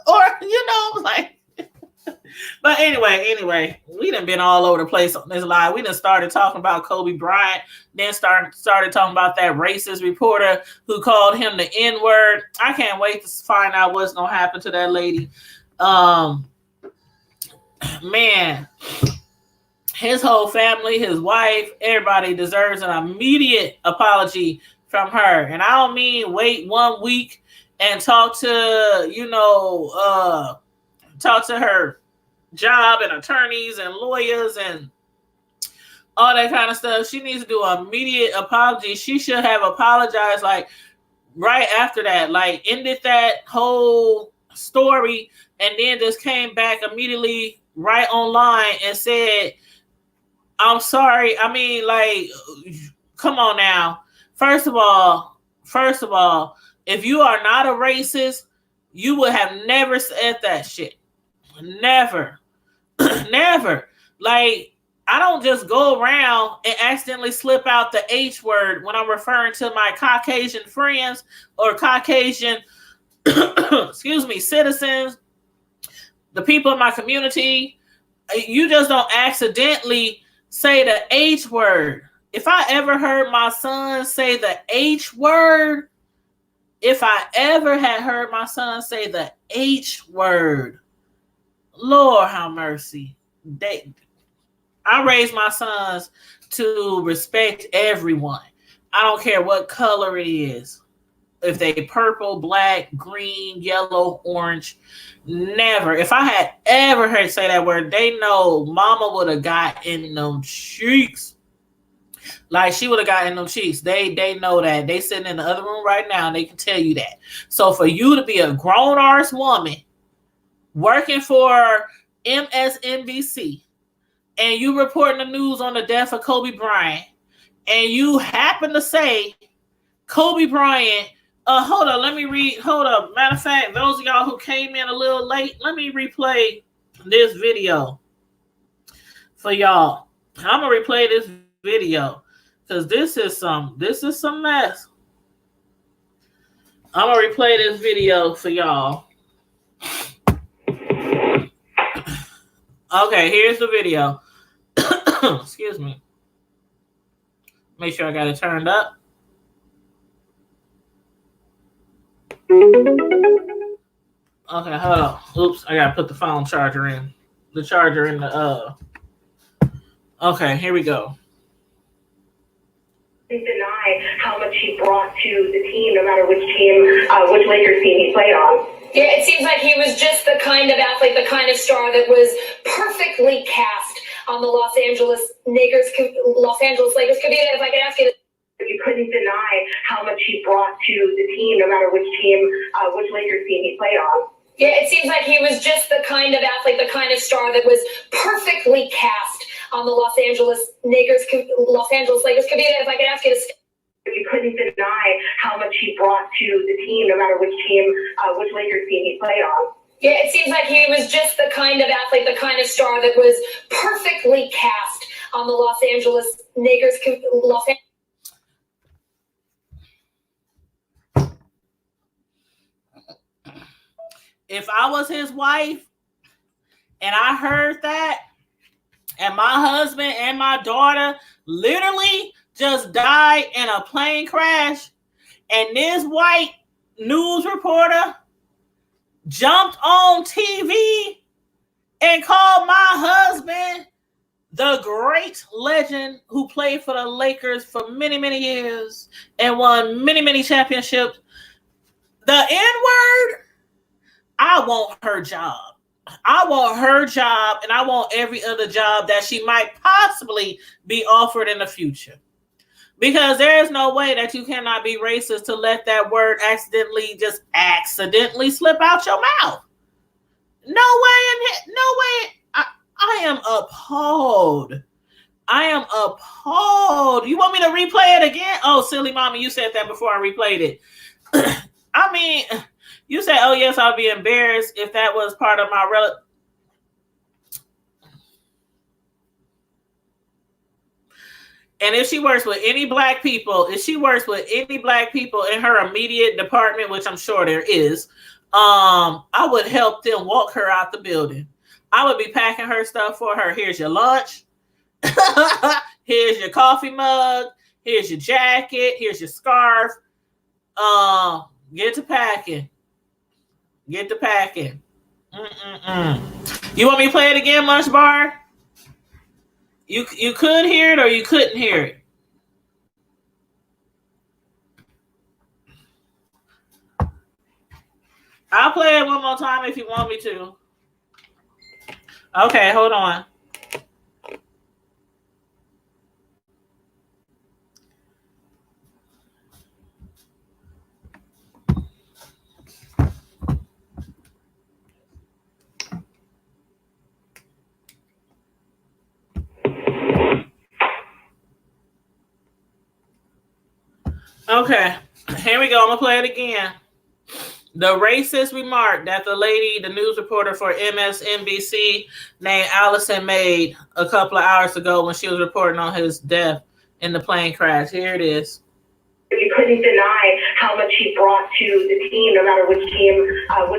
or, like, but anyway, we done been all over the place on this live. We done started talking about Kobe Bryant, then started talking about that racist reporter who called him the N-word. I can't wait to find out what's going to happen to that lady. Man, his whole family, his wife, everybody deserves an immediate apology from her. And I don't mean wait 1 week and talk to her job and attorneys and lawyers and all that kind of stuff. She needs to do an immediate apology. She should have apologized like right after that, like ended that whole story and then just came back immediately right online and said, I'm sorry. I mean, like, Come on now. First of all, if you are not a racist, you would have never said that shit. Never. Never. Like, I don't just go around and accidentally slip out the H word when I'm referring to my Caucasian friends or Caucasian, excuse me, citizens, the people in my community. You just don't accidentally say the H word. If I ever heard my son say the H word, if I ever had heard my son say the H word, Lord have mercy. I raised my sons to respect everyone. I don't care what color it is. If they purple, black, green, yellow, orange, never. If I had ever heard say that word, they know mama would have got in them cheeks. Like she would have got in them cheeks. They know that. They sitting in the other room right now and they can tell you that. So for you to be a grown-ass woman working for MSNBC and you reporting the news on the death of Kobe Bryant and you happen to say Kobe Bryant, hold up, let me read, hold up. Matter of fact, those of y'all who came in a little late, let me replay this video for y'all. I'm gonna replay this video because this is some mess. I'm gonna replay this video for y'all. Okay, here's the video. Excuse me. Make sure I got it turned up. Okay, hold on. Oops, I gotta put the phone charger in. The charger in the Okay, here we go. Deny how much he brought to the team, no matter which team, which Lakers team he played on. Yeah, it seems like he was just the kind of athlete, the kind of star that was perfectly cast on the Los Angeles Lakers could be. If I could ask you, you couldn't deny how much he brought to the team, no matter which team, which Lakers team he played on. Yeah, it seems like he was just the kind of athlete, the kind of star that was perfectly cast on the Los Angeles Lakers could be. If I could ask you to. You couldn't deny how much he brought to the team, no matter which team, which Lakers team he played on. Yeah, it seems like he was just the kind of athlete, the kind of star that was perfectly cast on the Los Angeles Lakers. If I was his wife and I heard that, and my husband and my daughter literally just died in a plane crash, and this white news reporter jumped on TV and called my husband the great legend who played for the Lakers for many, many years and won many, many championships, the N-word, I want her job. I want her job, and I want every other job that she might possibly be offered in the future. Because there is no way that you cannot be racist to let that word accidentally slip out your mouth. No way. I am appalled. You want me to replay it again? Oh, silly mommy, you said that before I replayed it. I mean, you said, oh, yes, I'll be embarrassed if that was part of my relative. And if she works with any black people, in her immediate department, which I'm sure there is, I would help them walk her out the building. I would be packing her stuff for her. Here's your lunch. Here's your coffee mug. Here's your jacket. Here's your scarf. Get to packing. You want me to play it again, Lunch Bar? You could hear it or you couldn't hear it. I'll play it one more time if you want me to. Okay, hold on. Okay, here we go. I'm gonna play it again. The racist remark that the news reporter for MSNBC named Allison made a couple of hours ago when she was reporting on his death in the plane crash. Here it is. You couldn't deny how much he brought to the team, no matter which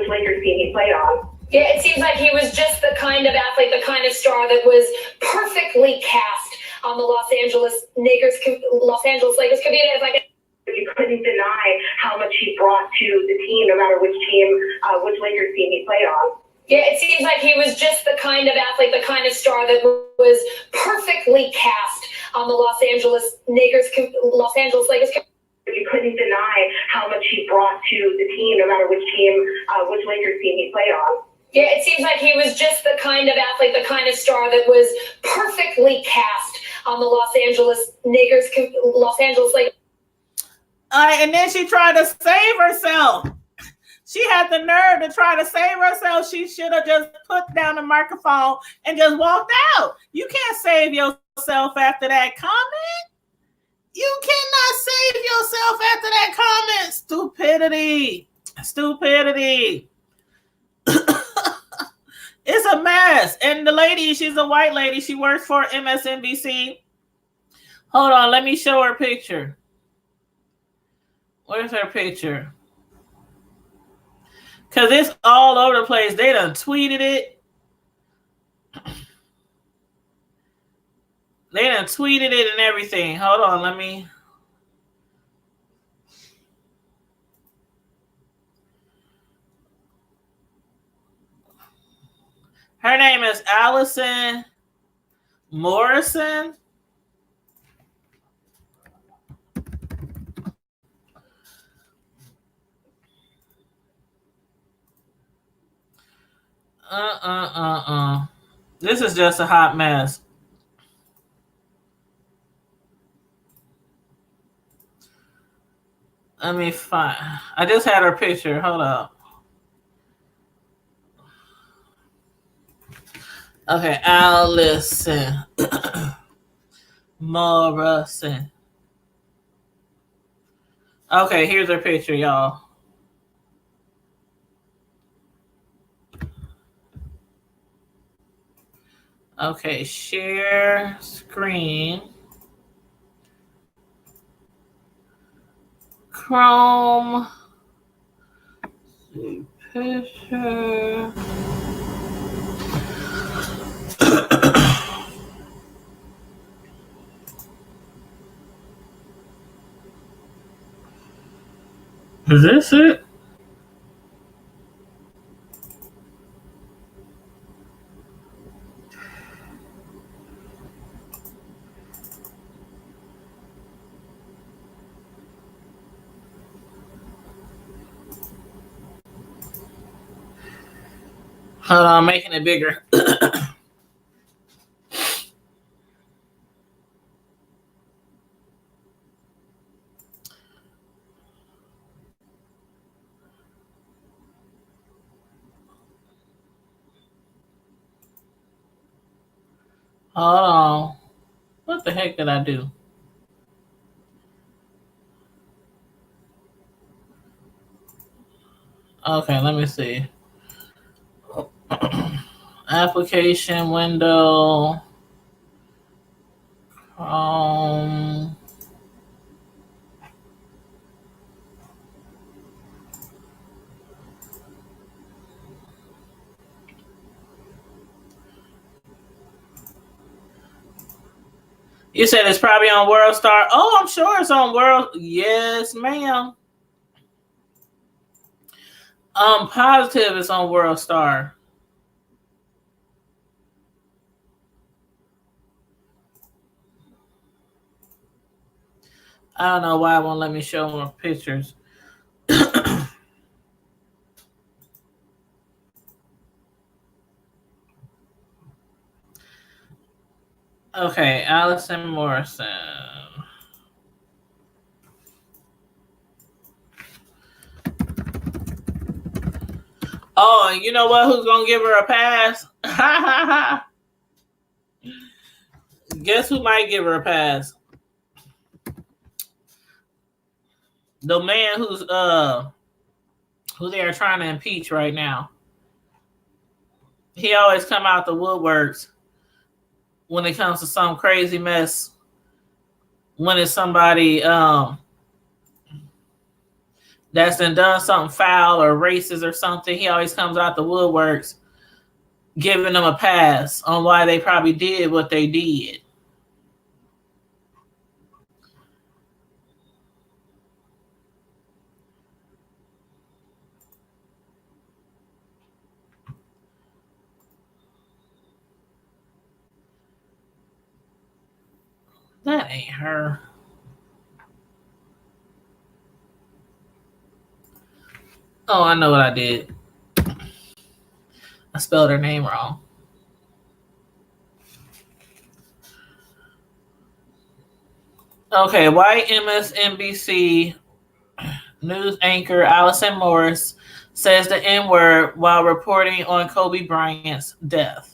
Lakers team he played on. Yeah, it seems like he was just the kind of athlete, the kind of star that was perfectly cast on the Los Angeles Lakers Lakers. Could be if I could. You couldn't deny how much he brought to the team, no matter which Lakers team he played on. Yeah, it seems like he was just the kind of athlete, the kind of star that was perfectly cast on the Los Angeles Lakers. You couldn't deny how much he brought to the team, no matter which Lakers team he played on. Yeah, it seems like he was just the kind of athlete, the kind of star that was perfectly cast on the Los Angeles Lakers. And then she tried to save herself. She had the nerve to try to save herself. She should have just put down the microphone and just walked out. You can't save yourself after that comment. You cannot save yourself after that comment. Stupidity. Stupidity. It's a mess. And the lady, she's a white lady. She works for MSNBC. Hold on. Let me show her picture. Where's her picture? Because it's all over the place. They done tweeted it. They done tweeted it and everything. Hold on, let me. Her name is Allison Morrison. This is just a hot mess. Let me find. I just had her picture. Hold up. Okay, Allison Morrison. Okay, here's her picture, y'all. Okay, share screen. Chrome. See picture. Is this it? Hold on, I'm making it bigger. Hold on. What the heck did I do? Okay, let me see. Application window. You said it's probably on World Star. Oh, I'm sure it's on World. Yes, ma'am. I'm positive it's on World Star. I don't know why it won't let me show more pictures. Okay, Allison Morrison. Oh, and you know what? Who's gonna give her a pass? Guess who might give her a pass? The man who they are trying to impeach right now. He always come out the woodworks when it comes to some crazy mess. When it's somebody that's done something foul or racist or something, he always comes out the woodworks giving them a pass on why they probably did what they did. That ain't her. Oh, I know what I did. I spelled her name wrong. Okay, white MSNBC news anchor Allison Morris says the N-word while reporting on Kobe Bryant's death.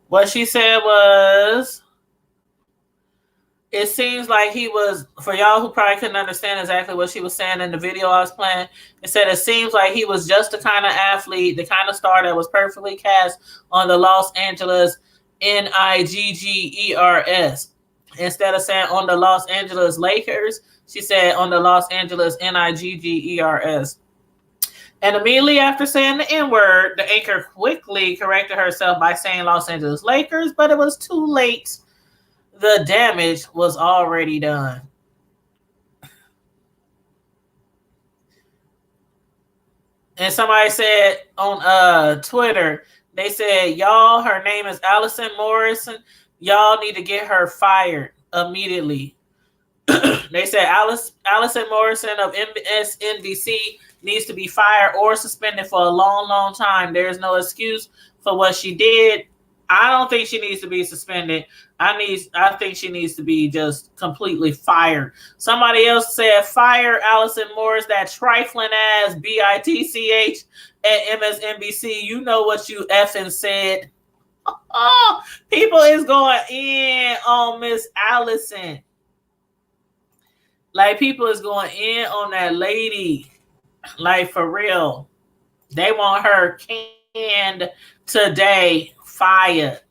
What she said was, it seems like he was, for y'all who probably couldn't understand exactly what she was saying in the video I was playing, it said it seems like he was just the kind of athlete, the kind of star that was perfectly cast on the Los Angeles Niggers. Instead of saying on the Los Angeles Lakers, she said on the Los Angeles Niggers. And immediately after saying the N-word, the anchor quickly corrected herself by saying Los Angeles Lakers, but it was too late. The damage was already done. And somebody said on Twitter, they said, y'all, her name is Allison Morrison. Y'all need to get her fired immediately. They said Allison Morrison of MSNBC needs to be fired or suspended for a long, long time. There's no excuse for what she did. I don't think she needs to be suspended. I think she needs to be just completely fired. Somebody else said, fire Allison Morris, that trifling ass bitch at MSNBC. You know what you effing said. Oh, people is going in on Miss Allison. Like, people is going in on that lady. Like, for real. They want her canned today, fired.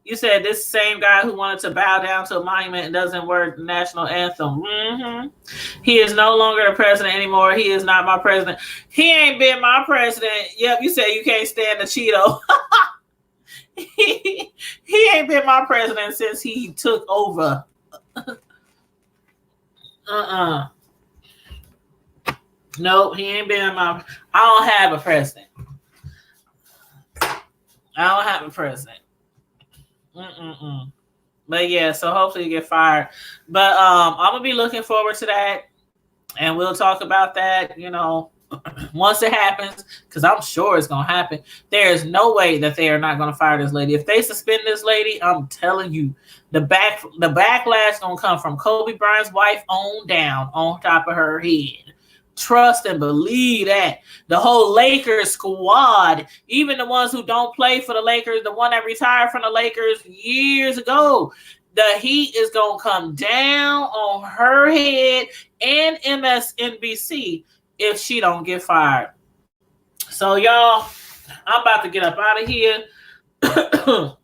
You said this same guy who wanted to bow down to a monument and doesn't work the national anthem. Mm-hmm. He is no longer the president anymore. He is not my president. He ain't been my president. Yep, you said you can't stand the Cheeto. He ain't been my president since he took over. Nope, he ain't been my. I don't have a president. I don't have a president. But yeah, so hopefully you get fired. But I'm gonna be looking forward to that, and we'll talk about that, once it happens, because I'm sure it's gonna happen. There is no way that they are not gonna fire this lady. If they suspend this lady, I'm telling you, the backlash gonna come from Kobe Bryant's wife on down, on top of her head. Trust and believe that. The whole Lakers squad, even the ones who don't play for the Lakers, the one that retired from the Lakers years ago, the heat is going to come down on her head and MSNBC if she don't get fired. So, y'all, I'm about to get up out of here. I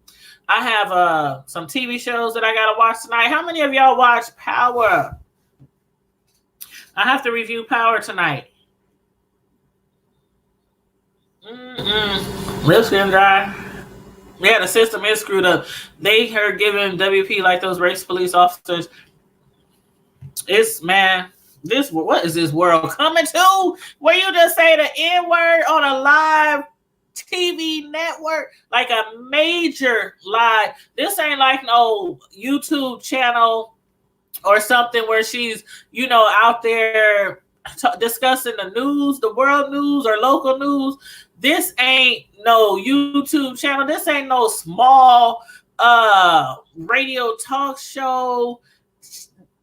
have some TV shows that I got to watch tonight. How many of y'all watch Power? I have to review Power tonight. Lips getting dry. Yeah, the system is screwed up. They are giving WP like those race police officers. What is this world coming to? Where you just say the N-word on a live TV network, like a major live. This ain't like no YouTube channel or something where she's, out there discussing the news, the world news or local news. This ain't no YouTube channel. This ain't no small radio talk show.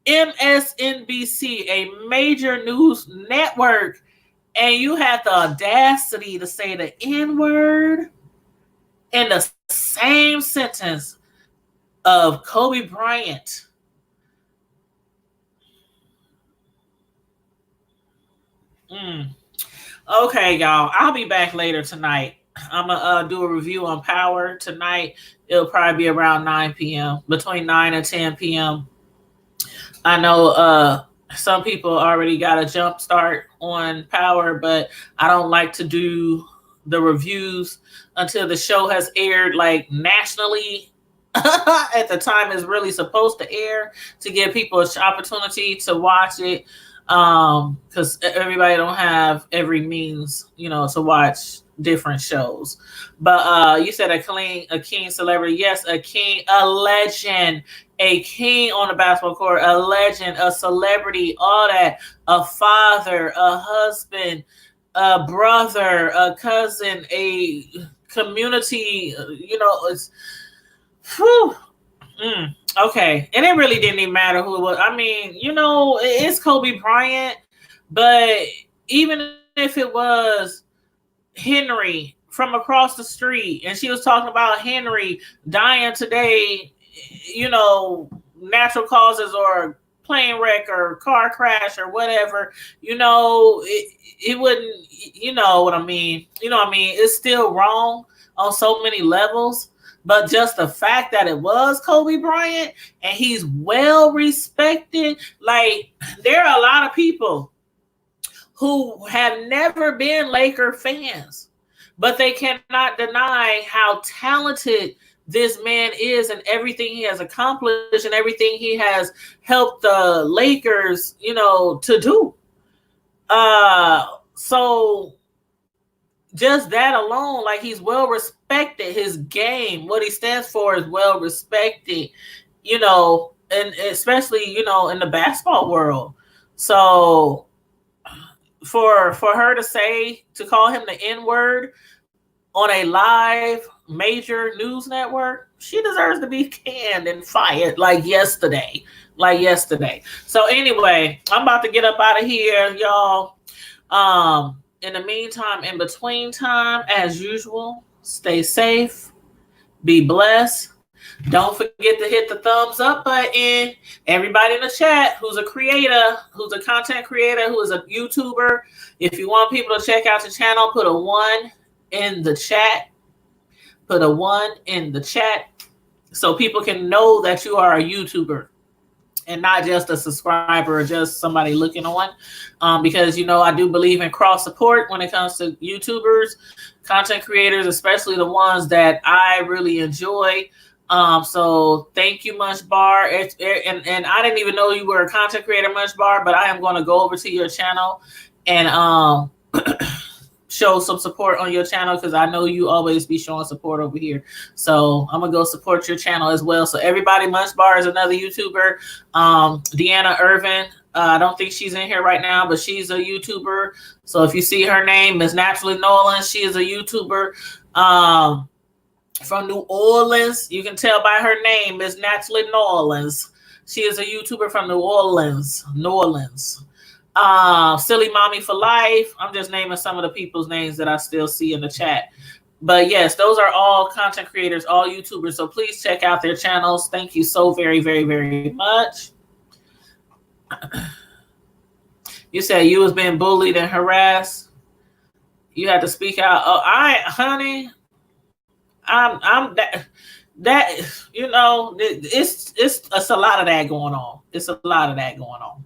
MSNBC, a major news network, and you have the audacity to say the N-word in the same sentence of Kobe Bryant. Okay, y'all. I'll be back later tonight. I'm gonna do a review on Power tonight. It'll probably be around 9 p.m. between 9 and 10 p.m. I know some people already got a jump start on Power, but I don't like to do the reviews until the show has aired like nationally at the time it's really supposed to air, to give people an opportunity to watch it, because everybody don't have every means, to watch different shows. But you said a king celebrity. Yes, a king, a legend, a king on the basketball court, a legend, a celebrity, all that, a father, a husband, a brother, a cousin, a community, it's whew. Okay. And it really didn't even matter who it was. I mean, it's Kobe Bryant, but even if it was Henry from across the street and she was talking about Henry dying today, natural causes or plane wreck or car crash or whatever, it wouldn't, you know what I mean? It's still wrong on so many levels. But just the fact that it was Kobe Bryant and he's well respected, like there are a lot of people who have never been Laker fans, but they cannot deny how talented this man is and everything he has accomplished and everything he has helped the Lakers, to do. So just that alone, like he's well respected. His game, what he stands for, is well respected, and especially, in the basketball world. So for her to call him the N-word on a live major news network, she deserves to be canned and fired like yesterday. So anyway, I'm about to get up out of here, y'all. In the meantime, in between time, as usual, stay safe, be blessed. Don't forget to hit the thumbs up button. Everybody in the chat who's a creator, who's a content creator, who is a YouTuber, if you want people to check out your channel, put a 1 in the chat. Put a 1 in the chat so people can know that you are a YouTuber and not just a subscriber or just somebody looking on. Because, I do believe in cross support when it comes to YouTubers, content creators, especially the ones that I really enjoy. So thank you, Munch Bar. And I didn't even know you were a content creator, Munch Bar, but I am going to go over to your channel and show some support on your channel, because I know you always be showing support over here. So I'm gonna go support your channel as well. So everybody, Munch Bar is another YouTuber. Deanna Irvin, I don't think she's in here right now, but she's a YouTuber. So if you see her name, Miss Naturally Nolan, she is a YouTuber from New Orleans. You can tell by her name, Miss Naturally Nolans. She is a YouTuber from New Orleans. Silly Mommy for Life. I'm just naming some of the people's names that I still see in the chat. But yes, those are all content creators, all YouTubers. So please check out their channels. Thank you so very, very, very much. You said you was being bullied and harassed. You had to speak out. Oh, honey, I'm that it's a lot of that going on. It's a lot of that going on.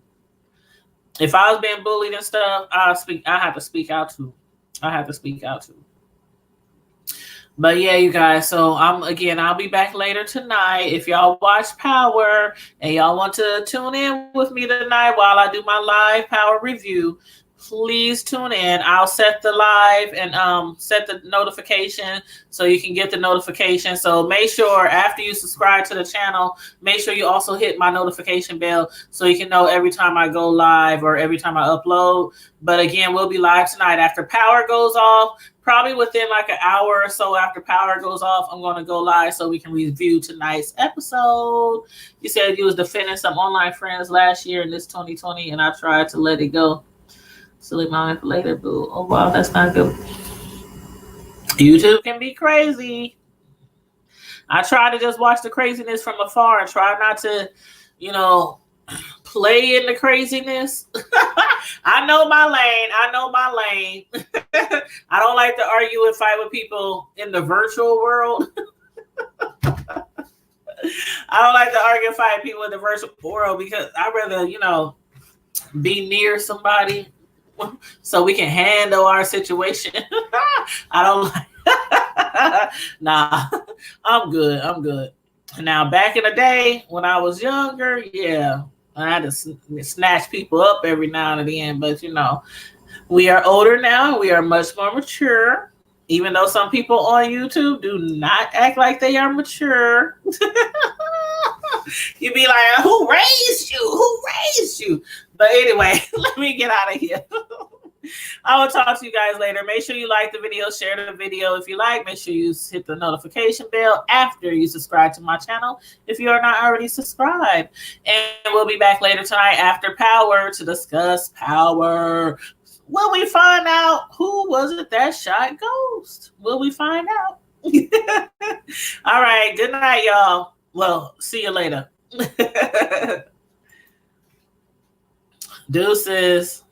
If I was being bullied and stuff, I have to speak out too. But yeah, you guys. So I'll be back later tonight. If y'all watch Power and y'all want to tune in with me tonight while I do my live Power review, please tune in. I'll set the live and set the notification so you can get the notification. So make sure after you subscribe to the channel, make sure you also hit my notification bell so you can know every time I go live or every time I upload. But again, we'll be live tonight after power goes off. Probably within like an hour or so after power goes off, I'm going to go live so we can review tonight's episode. You said you was defending some online friends last year in this 2020, and I tried to let it go. Silly moment for later, boo. Oh, wow, that's not good. YouTube can be crazy. I try to just watch the craziness from afar and try not to, play in the craziness. I know my lane. I don't like to argue and fight with people in the virtual world. I don't like to argue and fight people in the virtual world because I'd rather, be near somebody so we can handle our situation. I don't like nah, I'm good. Now, back in the day when I was younger, yeah, I had to snatch people up every now and then. But, we are older now. We are much more mature. Even though some people on YouTube do not act like they are mature. You'd be like, who raised you? But anyway, let me get out of here. I will talk to you guys later. Make sure you like the video, share the video if you like. Make sure you hit the notification bell after you subscribe to my channel if you are not already subscribed. And we'll be back later tonight after power to discuss power. Will we find out who was it that shot Ghost? Will we find out? All right. Good night, y'all. Well, see you later. Deuces.